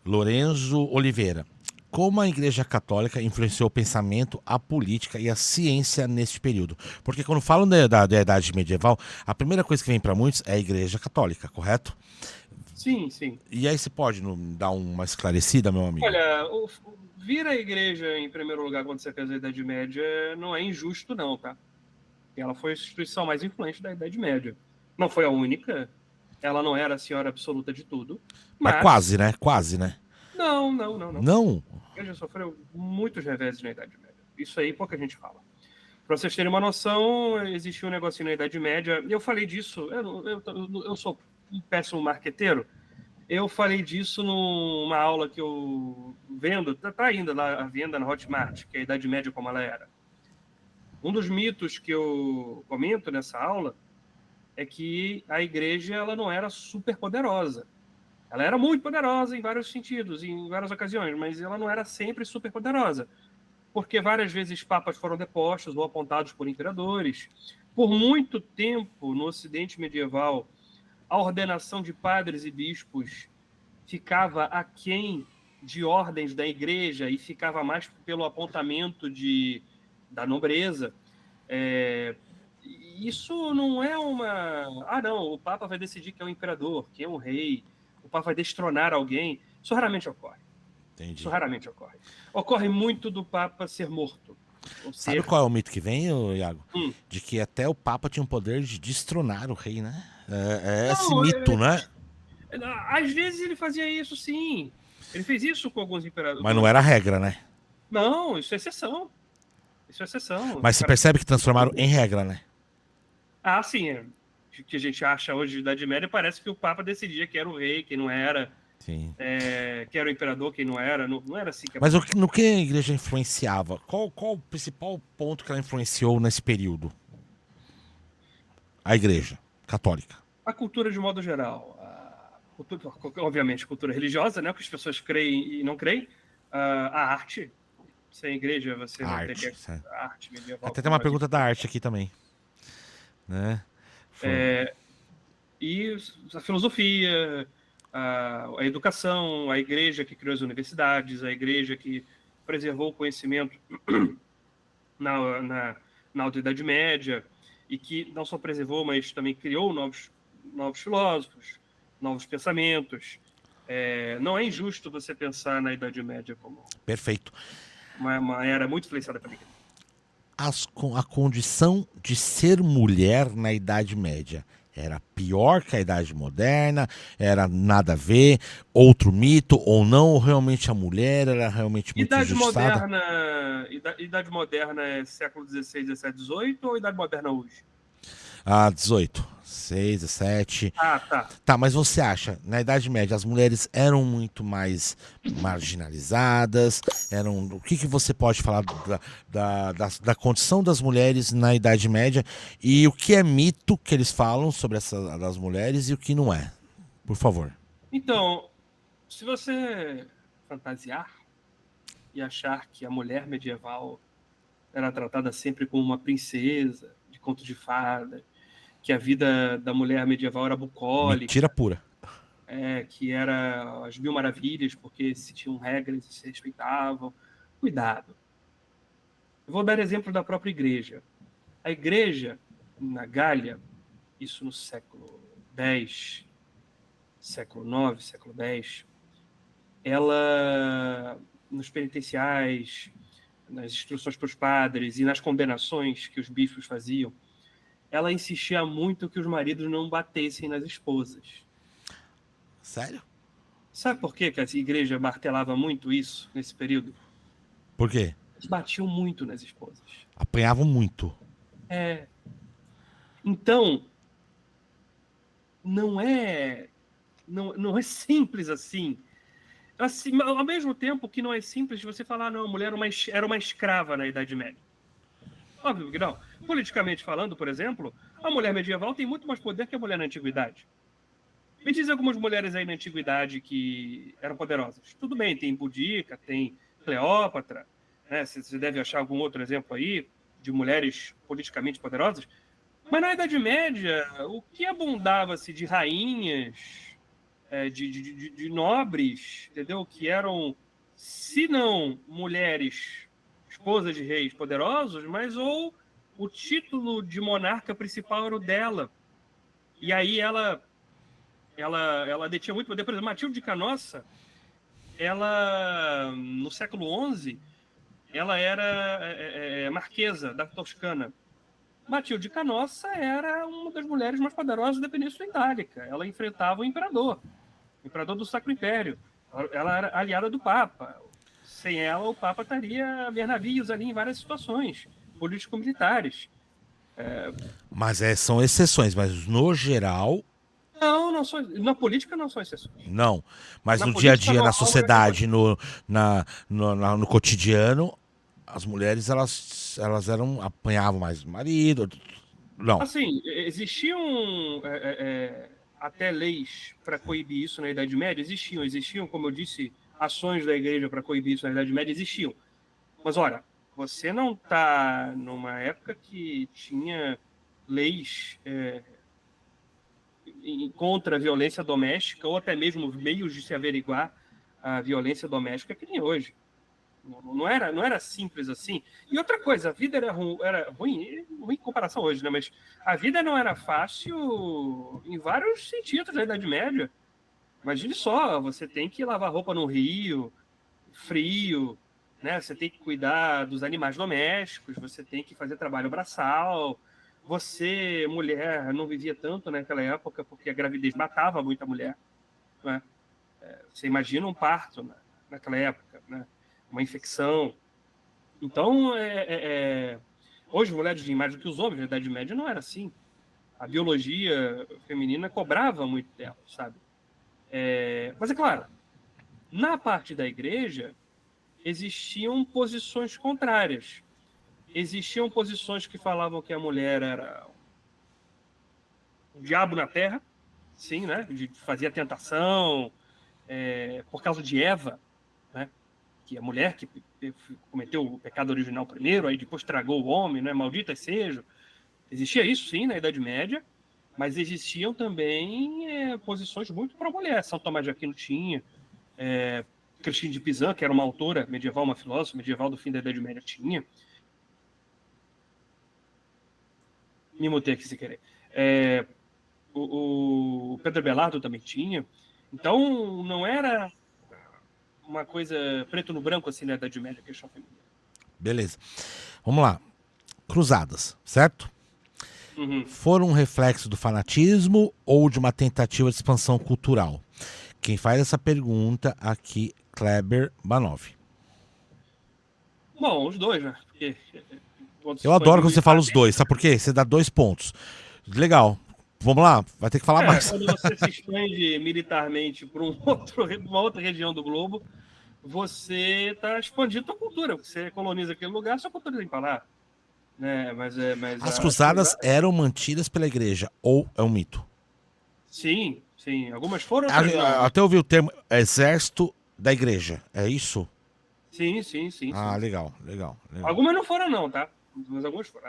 Lorenzo Oliveira. Como a Igreja Católica influenciou o pensamento, a política e a ciência neste período? Porque quando falam da Idade Medieval, a primeira coisa que vem para muitos é a Igreja Católica, correto? Sim, sim. E aí você pode dar uma esclarecida, meu amigo? Olha, vir a igreja em primeiro lugar quando você fez a Idade Média não é injusto, não, tá? Ela foi a instituição mais influente da Idade Média. Não foi a única, ela não era a senhora absoluta de tudo, Mas mas. quase, né? Quase, né? Não, não, não, não. Não? A igreja sofreu muitos reveses na Idade Média. Isso aí pouca gente fala. Para vocês terem uma noção, existia um negocinho na Idade Média, e eu falei disso, eu sou um péssimo marqueteiro, eu falei disso numa aula que eu vendo, tá ainda lá a venda na Hotmart, que é a Idade Média como ela era. Um dos mitos que eu comento nessa aula é que a igreja ela não era super poderosa. Ela era muito poderosa em vários sentidos, em várias ocasiões, mas ela não era sempre super poderosa, porque várias vezes papas foram depostos ou apontados por imperadores. Por muito tempo, no Ocidente medieval, a ordenação de padres e bispos ficava aquém de ordens da igreja e ficava mais pelo apontamento da nobreza. Isso não é uma. Ah, não, o Papa vai decidir quem é o imperador, quem é o rei, o Papa vai destronar alguém. Isso raramente ocorre. Entendi. Isso raramente ocorre. Ocorre muito do Papa ser morto. Sabe qual é o mito que vem, Iago? Hum. De que até o Papa tinha o poder de destronar o rei, né? É esse Não, mito, né? às vezes ele fazia isso, sim. Ele fez isso com alguns imperadores. Mas não era regra, né? Não, isso é exceção. Isso é exceção. Mas você percebe que transformaram em regra, né? Ah, sim. O que a gente acha hoje de Idade Média parece que o Papa decidia quem era o rei, quem não era, Sim. quem era o imperador, quem não era. Não era assim que Mas no que a igreja influenciava? Qual o principal ponto que ela influenciou nesse período? A igreja católica. A cultura de modo geral. Obviamente, cultura religiosa, né? O que as pessoas creem e não creem. A arte. Sem igreja, você não teria a arte medieval. Até tem uma pergunta da arte aqui também. Né? E a filosofia, a educação, a igreja que criou as universidades, a igreja que preservou o conhecimento na Alta Idade Média, e que não só preservou, mas também criou novos filósofos, novos pensamentos. Não é injusto você pensar na Idade Média como perfeito. Uma era muito influenciada pela igreja. A condição de ser mulher na Idade Média era pior que a Idade Moderna? Era nada a ver? Outro mito? Ou não? Ou realmente a mulher era realmente muito injustiçada? Idade Moderna é século XVI, XVII, XVIII ou Idade Moderna hoje? 18. 6, 17. Ah, tá. Tá, mas você acha, na Idade Média, as mulheres eram muito mais marginalizadas? O que você pode falar da condição das mulheres na Idade Média e o que é mito que eles falam sobre das mulheres e o que não é? Por favor. Então, se você fantasiar e achar que a mulher medieval era tratada sempre como uma princesa de conto de fada, que a vida da mulher medieval era bucólica. Mentira pura. que era as Mil Maravilhas, porque se tinham regras e se respeitavam. Cuidado. Eu vou dar exemplo da própria igreja. A igreja, na Gália, isso no século X, século IX, século X, ela, nos penitenciais, nas instruções para os padres e nas condenações que os bispos faziam, ela insistia muito que os maridos não batessem nas esposas. Sério? Sabe por quê que a igreja martelava muito isso nesse período? Por quê? Eles batiam muito nas esposas. Apanhavam muito. Então, não é simples assim. Assim, ao mesmo tempo que não é simples você falar, não, a mulher era uma escrava na Idade Média. Óbvio que não. Politicamente falando, por exemplo, a mulher medieval tem muito mais poder que a mulher na antiguidade. Me diz algumas mulheres aí na antiguidade que eram poderosas. Tudo bem, tem Boudica, tem Cleópatra, né? Você deve achar algum outro exemplo aí de mulheres politicamente poderosas. Mas na Idade Média, o que abundava-se de rainhas, de nobres, entendeu? Que eram, se não mulheres, esposas de reis poderosos, mas ou o título de monarca principal era o dela. E aí ela detinha muito poder. Por exemplo, Matilde de Canossa, ela, no século XI, ela era marquesa da Toscana. Matilde de Canossa era uma das mulheres mais poderosas da Península Itálica. Ela enfrentava o imperador do Sacro Império. Ela era aliada do Papa. Sem ela, o Papa estaria a ver navios ali em várias situações político-militares. Mas são exceções, mas no geral, Não são, na política não são exceções. não. Mas Na no dia a política dia, na normal, sociedade, no cotidiano, as mulheres, elas apanhavam mais o marido. Não. Assim, existiam até leis para coibir isso na Idade Média? Existiam, como eu disse, ações da igreja para coibir isso na Idade Média? Existiam. Mas, olha, você não está numa época que tinha leis contra a violência doméstica ou até mesmo meios de se averiguar a violência doméstica que nem hoje. Não era simples assim. E outra coisa, a vida era ruim em comparação hoje, né? Mas a vida não era fácil em vários sentidos da Idade Média. Imagine só, você tem que lavar roupa no rio, frio, né? Você tem que cuidar dos animais domésticos, você tem que fazer trabalho braçal. Você, mulher, não vivia tanto naquela época porque a gravidez matava muita mulher, né? Você imagina um parto naquela época, né? Uma infecção. Então, hoje, mulheres têm mais do que os homens, na Idade Média não era assim. A biologia feminina cobrava muito dela, sabe? Mas é claro, na parte da igreja, existiam posições contrárias. Existiam posições que falavam que a mulher era o diabo na terra, sim, né? Fazia tentação, por causa de Eva, né? Que a mulher que cometeu o pecado original primeiro, aí depois tragou o homem, né? Malditas sejam. Existia isso, sim, na Idade Média, mas existiam também posições muito para a mulher. São Tomás de Aquino tinha, Christine de Pizan, que era uma autora medieval, uma filósofa medieval do fim da Idade Média, tinha. Me mutei aqui sem querer. O Pedro Belardo também tinha. Então, não era uma coisa preto no branco assim na Idade Média, questão feminina. Beleza. Vamos lá. Cruzadas, certo? Uhum. Foram um reflexo do fanatismo ou de uma tentativa de expansão cultural? Quem faz essa pergunta aqui, Kleber Banov. Bom, os dois, né? Porque, eu adoro quando você fala os dois, sabe por quê? Você dá 2 pontos. Legal. Vamos lá, vai ter que falar mais. Quando você se expande militarmente para uma outra região do globo, você está expandindo a cultura. Você coloniza aquele lugar, sua cultura tem que falar. Né? As cruzadas eram mantidas pela igreja, ou é um mito? Sim. Algumas foram. Até ouvi o termo exército da igreja, é isso? Sim. Legal. Algumas não foram, não, tá? Mas algumas foram.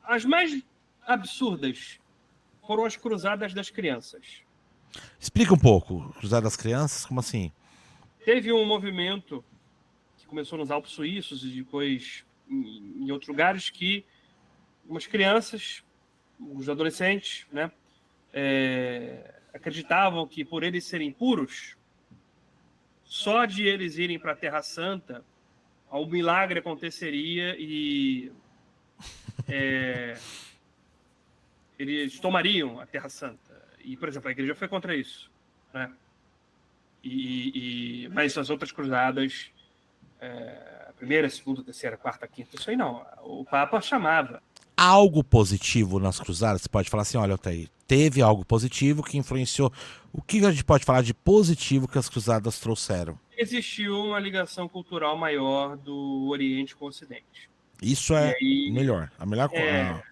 As mais absurdas foram as cruzadas das crianças. Explica um pouco. Cruzada das Crianças, como assim? Teve um movimento que começou nos Alpes Suíços e depois em outros lugares que umas crianças, os adolescentes, né, acreditavam que por eles serem puros, só de eles irem para a Terra Santa, um milagre aconteceria e eles tomariam a Terra Santa. E, por exemplo, a igreja foi contra isso, né? Mas as outras cruzadas, a primeira, a segunda, a terceira, a quarta, a quinta, isso aí não. O Papa chamava. Algo positivo nas cruzadas? Você pode falar assim, olha, Altair, teve algo positivo que influenciou. O que a gente pode falar de positivo que as cruzadas trouxeram? Existiu uma ligação cultural maior do Oriente com o Ocidente. Isso E é aí, melhor. A melhor coisa.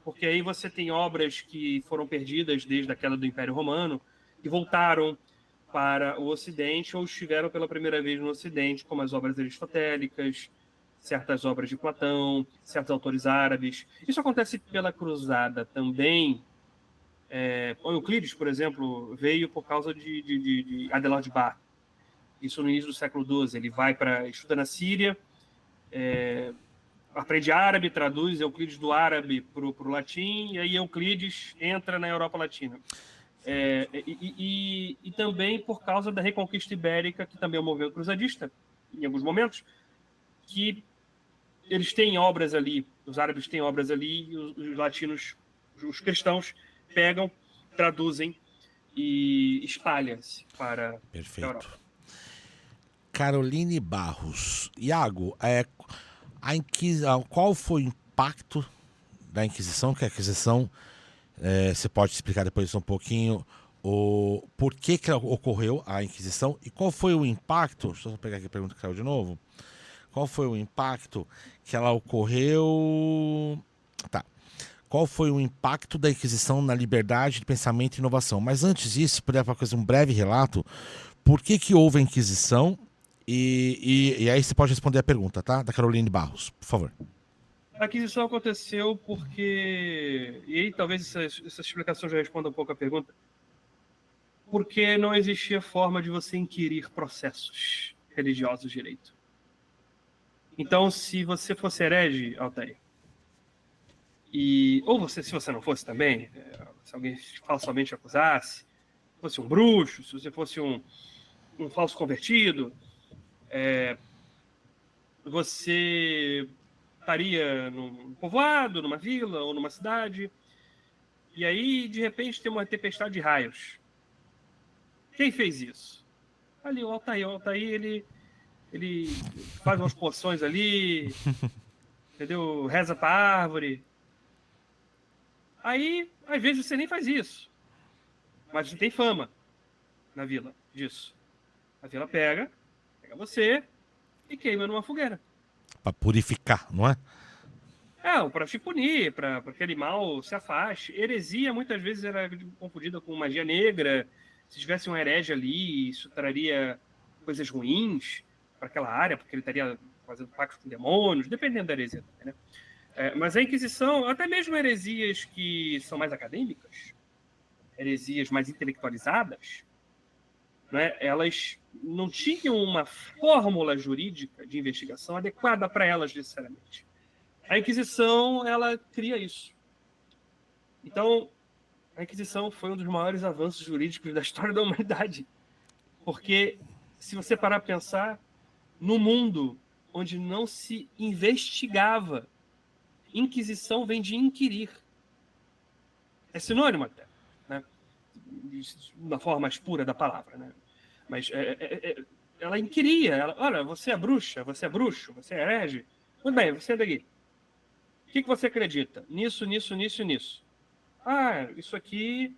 porque aí você tem obras que foram perdidas desde a queda do Império Romano e voltaram para o Ocidente ou estiveram pela primeira vez no Ocidente, como as obras aristotélicas, certas obras de Platão, certos autores árabes. Isso acontece pela Cruzada também. Euclides, por exemplo, veio por causa de Adelard de Bar. Isso no início do século XII. Ele vai para estuda na Síria, aprende árabe, traduz Euclides do árabe para o latim, e aí Euclides entra na Europa Latina. E também por causa da Reconquista Ibérica, que também é um movimento cruzadista, em alguns momentos, que eles têm obras ali, os árabes têm obras ali, e os latinos, os cristãos, pegam, traduzem e espalham-se para a Europa. Perfeito. Caroline Barros. Iago, qual foi o impacto da Inquisição? Que a Inquisição, você pode explicar depois um pouquinho por que ocorreu a Inquisição e qual foi o impacto? Deixa eu pegar aqui a pergunta que saiu de novo. Qual foi o impacto que ela ocorreu? Tá. Qual foi o impacto da Inquisição na liberdade de pensamento e inovação? Mas antes disso, para fazer um breve relato, por que houve a Inquisição? E aí você pode responder a pergunta, tá? Da Caroline Barros, por favor. A aquisição aconteceu porque, e aí talvez essa explicação já responda um pouco a pergunta, porque não existia forma de você inquirir processos religiosos direito. Então, se você fosse herege, Altair, ou se você não fosse também, se alguém falsamente acusasse, fosse um bruxo, se você fosse um falso convertido, você estaria num povoado, numa vila ou numa cidade, e aí, de repente, tem uma tempestade de raios. Quem fez isso? Ali, o Altair. O Altair, ele faz umas poções ali, entendeu? Reza para a árvore. Aí, às vezes, você nem faz isso. Mas você tem fama na vila disso. A vila pega você e queima numa fogueira. Para purificar, não é? Para te punir, para que aquele mal se afaste. Heresia muitas vezes era confundida com magia negra. Se tivesse um herege ali, isso traria coisas ruins para aquela área, porque ele estaria fazendo pactos com demônios, dependendo da heresia também, né? Mas a Inquisição, até mesmo heresias que são mais acadêmicas, heresias mais intelectualizadas, né, elas não tinham uma fórmula jurídica de investigação adequada para elas necessariamente. A Inquisição, ela cria isso. Então, a Inquisição foi um dos maiores avanços jurídicos da história da humanidade. Porque, se você parar para pensar, no mundo onde não se investigava, Inquisição vem de inquirir. É sinônimo até, né? Na forma mais pura da palavra, né? Mas ela inquiria. Olha, você é bruxa, você é bruxo, você é herege. Muito bem, você é daqui. O que você acredita? Nisso, nisso, nisso e nisso. Isso aqui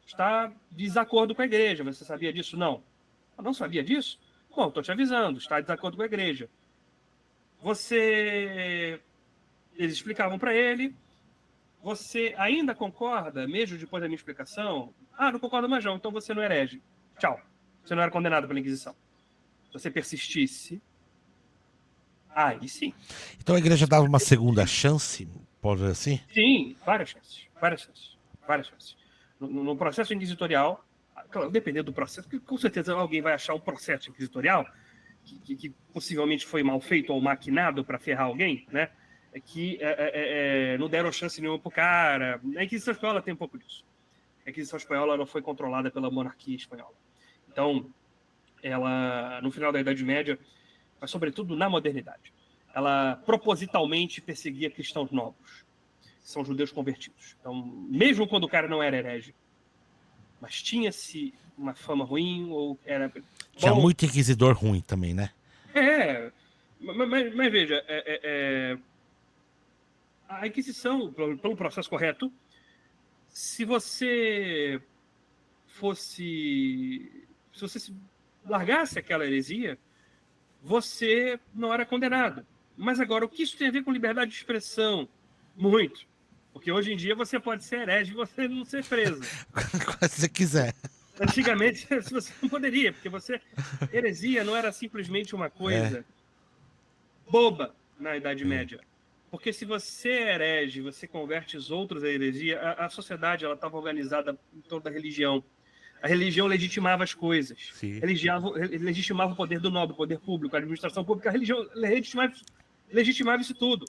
está em desacordo com a igreja. Você sabia disso? Não. Eu não sabia disso? Bom, estou te avisando, está em desacordo com a igreja. Eles explicavam para ele. Você ainda concorda, mesmo depois da minha explicação? Não concordo mais não, então você não é herege. Tchau. Você não era condenado pela Inquisição. Se você persistisse, aí sim. Então a igreja dava uma segunda chance, pode dizer assim? Sim, várias chances. Várias chances. Várias chances. No processo inquisitorial, claro, dependendo do processo, porque com certeza alguém vai achar um processo inquisitorial que possivelmente foi mal feito ou maquinado para ferrar alguém, né? Não deram chance nenhuma pro cara. A Inquisição Espanhola tem um pouco disso. A Inquisição Espanhola não foi controlada pela monarquia espanhola. Então, ela, no final da Idade Média, mas sobretudo na modernidade, ela propositalmente perseguia cristãos novos, que são judeus convertidos. Então, mesmo quando o cara não era herege, mas tinha-se uma fama ruim ou era bom, Tinha muito inquisidor ruim também, né? Mas veja, a Inquisição, pelo processo correto, se você se largasse aquela heresia, você não era condenado. Mas agora, o que isso tem a ver com liberdade de expressão? Muito. Porque hoje em dia você pode ser herege e você não ser preso. Quando você quiser. Antigamente você não poderia, porque heresia não era simplesmente uma coisa boba na Idade Média. Porque se você é herege, você converte os outros à heresia, a sociedade estava organizada em torno da religião. A religião legitimava as coisas. Legitimava o poder do nobre, o poder público, a administração pública. A religião legitimava isso tudo.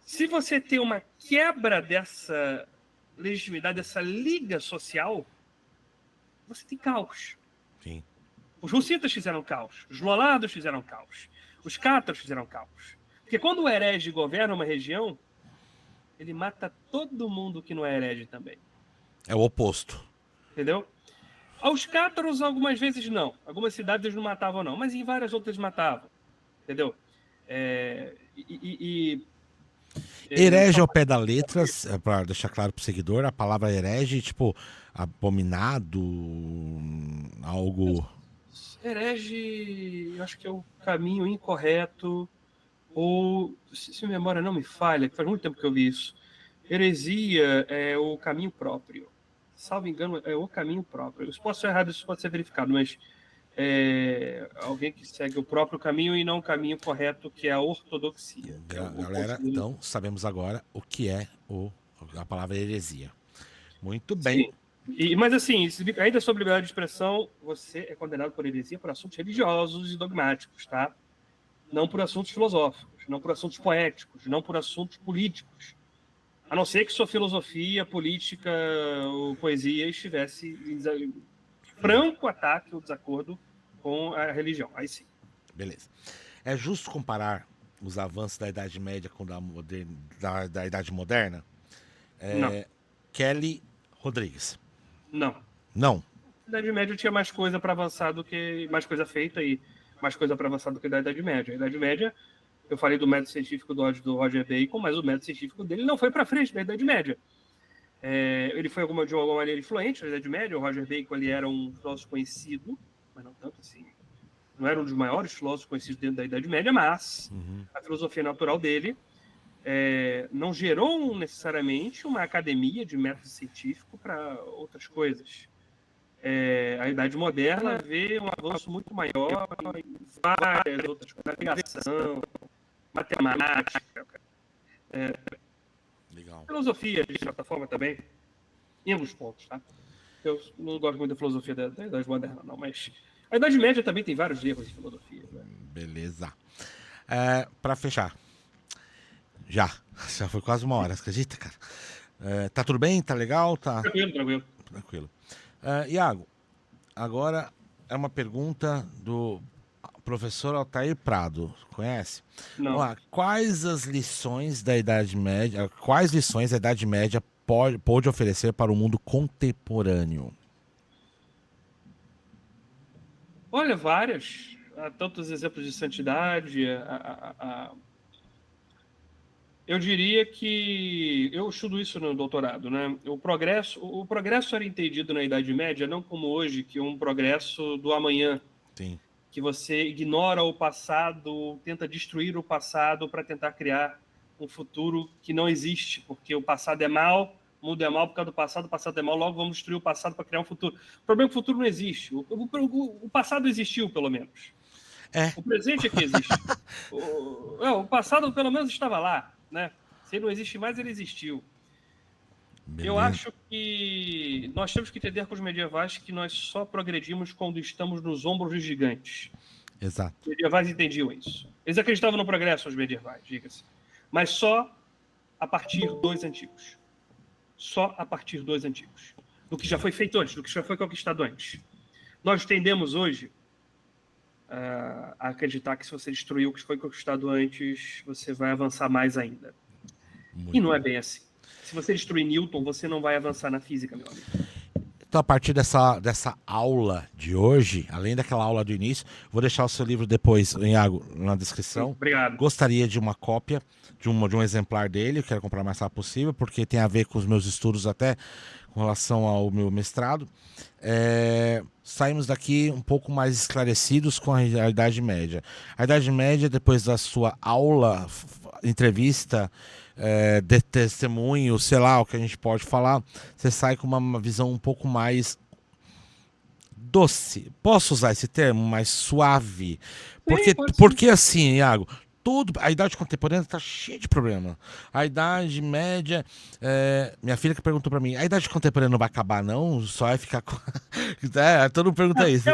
Se você tem uma quebra dessa legitimidade, dessa liga social, você tem caos. Sim. Os russitas fizeram caos. Os lolados fizeram caos. Os cátaros fizeram caos. Porque quando o herege governa uma região, ele mata todo mundo que não é herege também. É o oposto. Entendeu? Aos cátaros, algumas vezes não. Algumas cidades eles não matavam, não. Mas em várias outras matavam. Entendeu? Herege ao pé da letra, para deixar claro pro seguidor, a palavra herege, tipo, abominado, algo... Herege, eu acho que é o caminho incorreto, ou, se a memória não me falha, que faz muito tempo que eu vi isso, heresia é o caminho próprio. Salvo engano, é o caminho próprio. Eu posso ser errado, isso pode ser verificado, mas alguém que segue o próprio caminho e não o caminho correto, que é a ortodoxia. Galera, então sabemos agora o que é a palavra heresia. Muito bem. Sim. Mas assim, ainda sobre liberdade de expressão, você é condenado por heresia por assuntos religiosos e dogmáticos, tá? Não por assuntos filosóficos, não por assuntos poéticos, não por assuntos políticos. A não ser que sua filosofia, política ou poesia estivesse em franco ataque ou desacordo com a religião. Aí sim. Beleza. É justo comparar os avanços da Idade Média com da Idade Moderna? Não. Kelly Rodrigues. Não. Não. A Idade Média tinha mais coisa para avançar do que... mais coisa feita e mais coisa para avançar do que da Idade Média. A Idade Média, eu falei do método científico do Roger Bacon, mas o método científico dele não foi para frente da Idade Média. Ele foi de alguma maneira influente na Idade Média. O Roger Bacon ele era um filósofo conhecido, mas não tanto assim. Não era um dos maiores filósofos conhecidos dentro da Idade Média, mas a filosofia natural dele não gerou necessariamente uma academia de método científico para outras coisas. A Idade Moderna vê um avanço muito maior em várias outras coisas, navegação, matemática, Legal. filosofia, de certa forma, também, em alguns pontos, tá? Eu não gosto muito da filosofia da Idade Moderna, não, mas a Idade Média também tem vários erros de filosofia. Né? Beleza. Para fechar, já foi quase uma hora, você acredita, cara? Tá tudo bem? Tá legal? Tá... Tranquilo. Iago, agora é uma pergunta do professor Altair Prado, conhece? Não. Quais lições a Idade Média pode oferecer para o mundo contemporâneo? Olha, várias. Há tantos exemplos de santidade. Eu diria que eu estudo isso no doutorado, né? O progresso era entendido na Idade Média não como hoje, que é um progresso do amanhã. Sim. Que você ignora o passado, tenta destruir o passado para tentar criar um futuro que não existe, porque o passado é mal, o mundo é mal por causa do passado, o passado é mal, logo vamos destruir o passado para criar um futuro. O problema é que o futuro não existe. O passado existiu, pelo menos. O presente é que existe. O passado, pelo menos, estava lá. Né? Se ele não existe mais, ele existiu. Eu Beleza. acho que nós temos que entender com os medievais que nós só progredimos quando estamos nos ombros de gigantes. Exato. Os medievais entendiam isso. Eles acreditavam no progresso, os medievais, diga-se. Mas só a partir dos antigos. Só a partir dos antigos. Do que já foi feito antes, do que já foi conquistado antes. Nós tendemos hoje a acreditar que se você destruir o que foi conquistado antes, você vai avançar mais ainda. E não é bem assim. Se você destruir Newton, você não vai avançar na física, meu amigo. Então, a partir dessa aula de hoje, além daquela aula do início, vou deixar o seu livro depois, Iago, na descrição. Obrigado. Gostaria de uma cópia, de um exemplar dele, eu quero comprar o mais rápido possível, porque tem a ver com os meus estudos até com relação ao meu mestrado. Saímos daqui um pouco mais esclarecidos com a Idade Média. A Idade Média, depois da sua aula, entrevista, de testemunho, sei lá, o que a gente pode falar, você sai com uma visão um pouco mais doce. Posso usar esse termo? Mais suave. Sim, pode ser. Porque assim, Iago, a idade contemporânea está cheia de problema. A idade média. Minha filha que perguntou para mim: a idade contemporânea não vai acabar, não? Só vai ficar com. Todo mundo pergunta isso.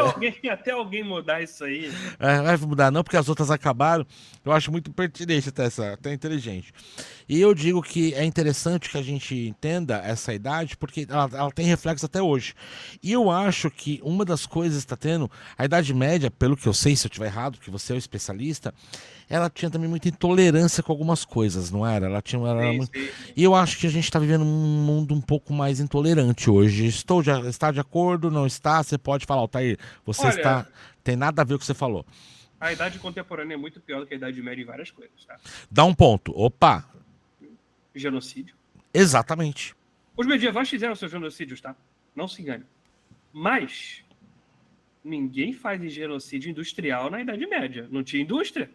Até alguém mudar isso aí. Vai mudar, não, porque as outras acabaram. Eu acho muito pertinente até inteligente. E eu digo que é interessante que a gente entenda essa idade, porque ela tem reflexo até hoje. E eu acho que uma das coisas que está tendo, a Idade Média, pelo que eu sei, se eu estiver errado, porque você é o especialista, ela tinha também muita intolerância com algumas coisas, não era? Ela tinha. Sim. E eu acho que a gente está vivendo um mundo um pouco mais intolerante hoje. Está de acordo? Não está? Você pode falar, Altair, você está. Tem nada a ver com o que você falou. A idade contemporânea é muito pior do que a idade média em várias coisas, tá? Dá um ponto. Opa! Genocídio. Exatamente. Os medievais fizeram seus genocídios, tá? Não se engane. Mas ninguém faz genocídio industrial na Idade Média. Não tinha indústria.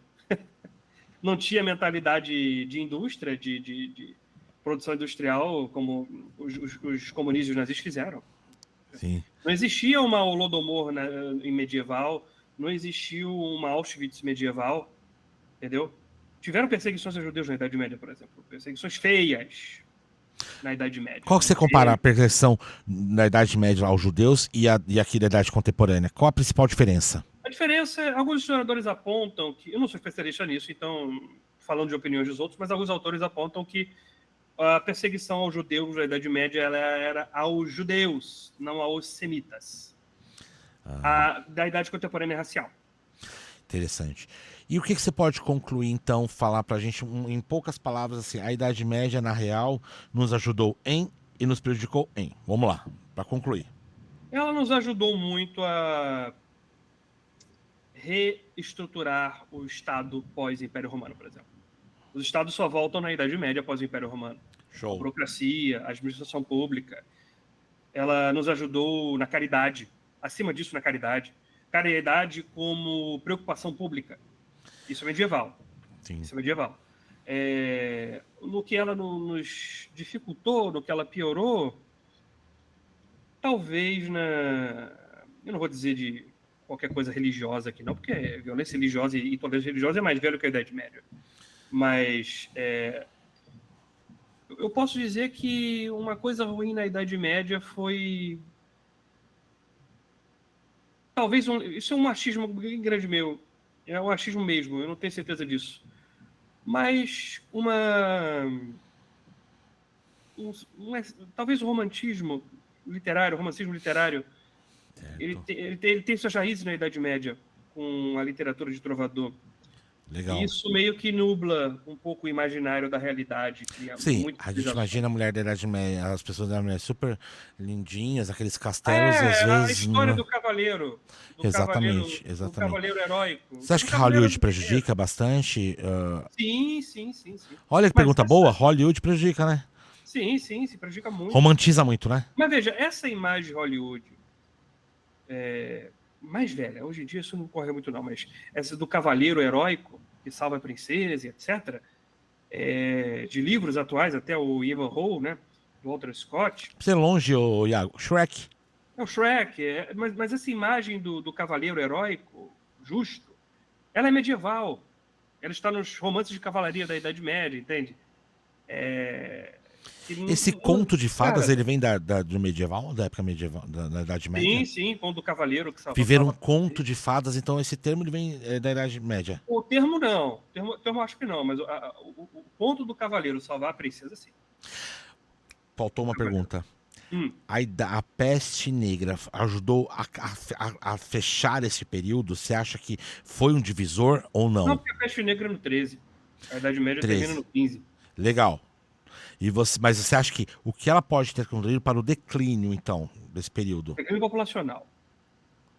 Não tinha mentalidade de indústria, de produção industrial como os comunistas e os nazistas fizeram. Sim. Não existia uma Holodomor em medieval, não existiu uma Auschwitz medieval, entendeu? Tiveram perseguições a judeus na Idade Média, por exemplo. Perseguições feias na Idade Média. Qual que você compara a perseguição na Idade Média aos judeus e aqui da Idade Contemporânea? Qual a principal diferença? A diferença, alguns historiadores apontam que, eu não sou especialista nisso, então, falando de opiniões dos outros, mas alguns autores apontam que a perseguição aos judeus na Idade Média ela era aos judeus, não aos semitas. A da Idade Contemporânea é racial. Interessante. E o que você pode concluir, então, falar pra gente, em poucas palavras, assim, a Idade Média, na real, nos ajudou em e nos prejudicou em? Vamos lá, para concluir. Ela nos ajudou muito a reestruturar o Estado pós-Império Romano, por exemplo. Os Estados só voltam na Idade Média após o Império Romano. Show. A burocracia, a administração pública. Ela nos ajudou na caridade. Acima disso, na caridade. Caridade como preocupação pública. Isso é medieval. Sim. Isso é medieval. No que ela nos dificultou, no que ela piorou, talvez eu não vou dizer de qualquer coisa religiosa aqui, não, porque violência religiosa e intolerância religiosa é mais velho que a Idade Média. Mas eu posso dizer que uma coisa ruim na Idade Média foi... Talvez isso é um machismo grande meu. É um machismo mesmo, eu não tenho certeza disso. Mas talvez o romantismo literário, o romancismo literário, ele tem suas raízes na Idade Média, com a literatura de trovador. Legal. E isso meio que nubla um pouco o imaginário da realidade. Sim, a gente imagina a mulher da Idade Média, as pessoas da Idade Média super lindinhas, aqueles castelos, às vezes... a história do cavaleiro. Exatamente. Do cavaleiro heróico. Você acha que Hollywood prejudica bastante? Sim. Olha que pergunta boa, Hollywood prejudica, né? Sim, se prejudica muito. Romantiza muito, né? Mas veja, essa imagem de Hollywood mais velha, hoje em dia isso não corre muito não, mas essa do cavaleiro heróico que salva a princesa, etc., de livros atuais, até o Ivanhoe, né, do Walter Scott. Você é longe, Iago. Shrek. É o Shrek, mas essa imagem do cavaleiro heróico, justo, ela é medieval. Ela está nos romances de cavalaria da Idade Média, entende? Esse conto de fadas, Cara, ele vem do medieval, da época medieval, da Idade Média? sim, conto do cavaleiro que Viver um salva. conto de fadas, então esse termo ele vem da Idade Média. O termo não, o termo acho que não, mas o conto do cavaleiro salvar a princesa, sim. Faltou uma pergunta. Hum. A peste negra ajudou a fechar esse período? Você acha que foi um divisor ou Não, não? porque a peste negra é no 13. A Idade Média termina 13. no 15. Legal. Mas você acha que o que ela pode ter contribuído para o declínio, então, desse período? Declínio populacional.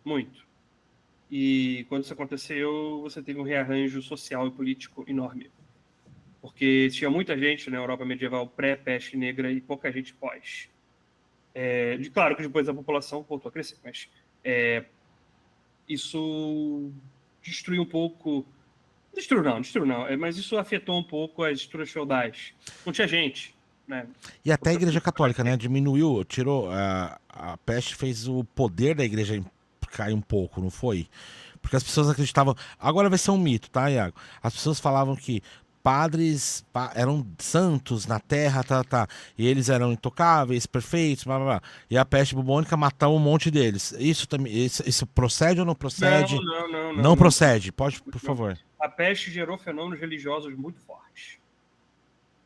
Muito. E quando isso aconteceu, você teve um rearranjo social e político enorme. Porque tinha muita gente na Europa medieval pré-peste negra e pouca gente pós. Claro que depois a população voltou a crescer, mas isso destruiu um pouco. Destruiu não, mas isso afetou um pouco as estruturas feudais. Não tinha gente, né? E até a Igreja Católica, né? Diminuiu, tirou. A peste fez o poder da igreja cair um pouco, não foi? Porque as pessoas acreditavam. Agora vai ser um mito, tá, Iago? As pessoas falavam que padres eram santos na terra, tá. E eles eram intocáveis, perfeitos, blá blá blá. E a peste bubônica matou um monte deles. Isso também. Isso procede ou não procede? Não Não. procede. Pode, por Não. favor. A peste gerou fenômenos religiosos muito fortes.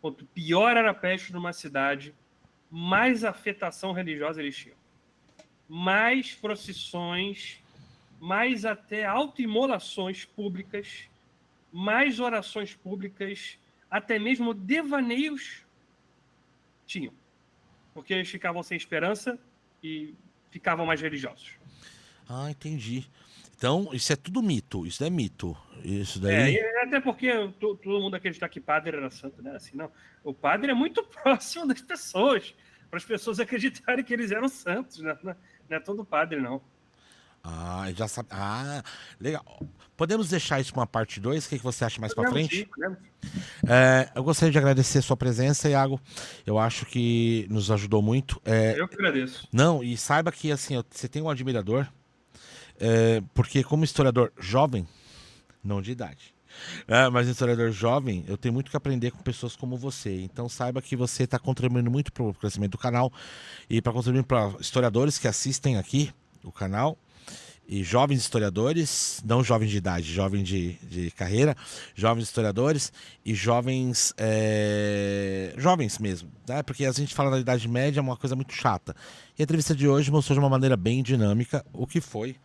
Quanto pior era a peste numa cidade, mais afetação religiosa eles tinham. Mais procissões, mais até autoimolações públicas, mais orações públicas, até mesmo devaneios tinham. Porque eles ficavam sem esperança e ficavam mais religiosos. Ah, entendi. Então, isso é tudo mito. Isso é mito. Isso daí. Até porque todo mundo acredita que padre era santo, né? Assim, não. O padre é muito próximo das pessoas, para as pessoas acreditarem que eles eram santos, né? Não é todo padre, não. Ah, já sabe. Ah, legal. Podemos deixar isso para uma parte 2? O que você acha mais para Podemos frente? sim, podemos. Eu gostaria de agradecer a sua presença, Iago. Eu acho que nos ajudou muito. Eu que agradeço. Não, e saiba que assim, você tem um admirador, porque como historiador jovem, não de idade, mas historiador jovem, eu tenho muito que aprender com pessoas como você. Então saiba que você está contribuindo muito para o crescimento do canal e para contribuir para historiadores que assistem aqui o canal. E jovens historiadores, não jovens de idade, jovens de carreira, jovens historiadores e jovens jovens mesmo, né? Porque a gente fala da Idade Média é uma coisa muito chata. E a entrevista de hoje mostrou de uma maneira bem dinâmica o que foi.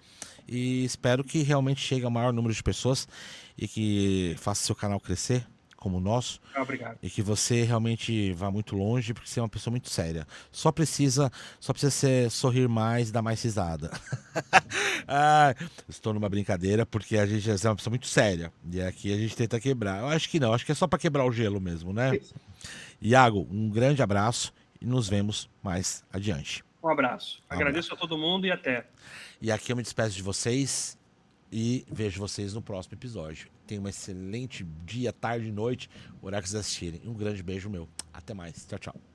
E espero que realmente chegue ao maior número de pessoas e que faça seu canal crescer, como o nosso. Obrigado. E que você realmente vá muito longe, porque você é uma pessoa muito séria. Só precisa sorrir mais e dar mais risada. Estou numa brincadeira, porque a gente é uma pessoa muito séria. E aqui a gente tenta quebrar. Eu acho que não, acho que é só para quebrar o gelo mesmo, né? Iago, um grande abraço e nos vemos mais adiante. Um abraço. Agradeço a todo mundo e até. E aqui eu me despeço de vocês e vejo vocês no próximo episódio. Tenham um excelente dia, tarde e noite, o horário que vocês assistirem. Um grande beijo meu. Até mais. Tchau, tchau.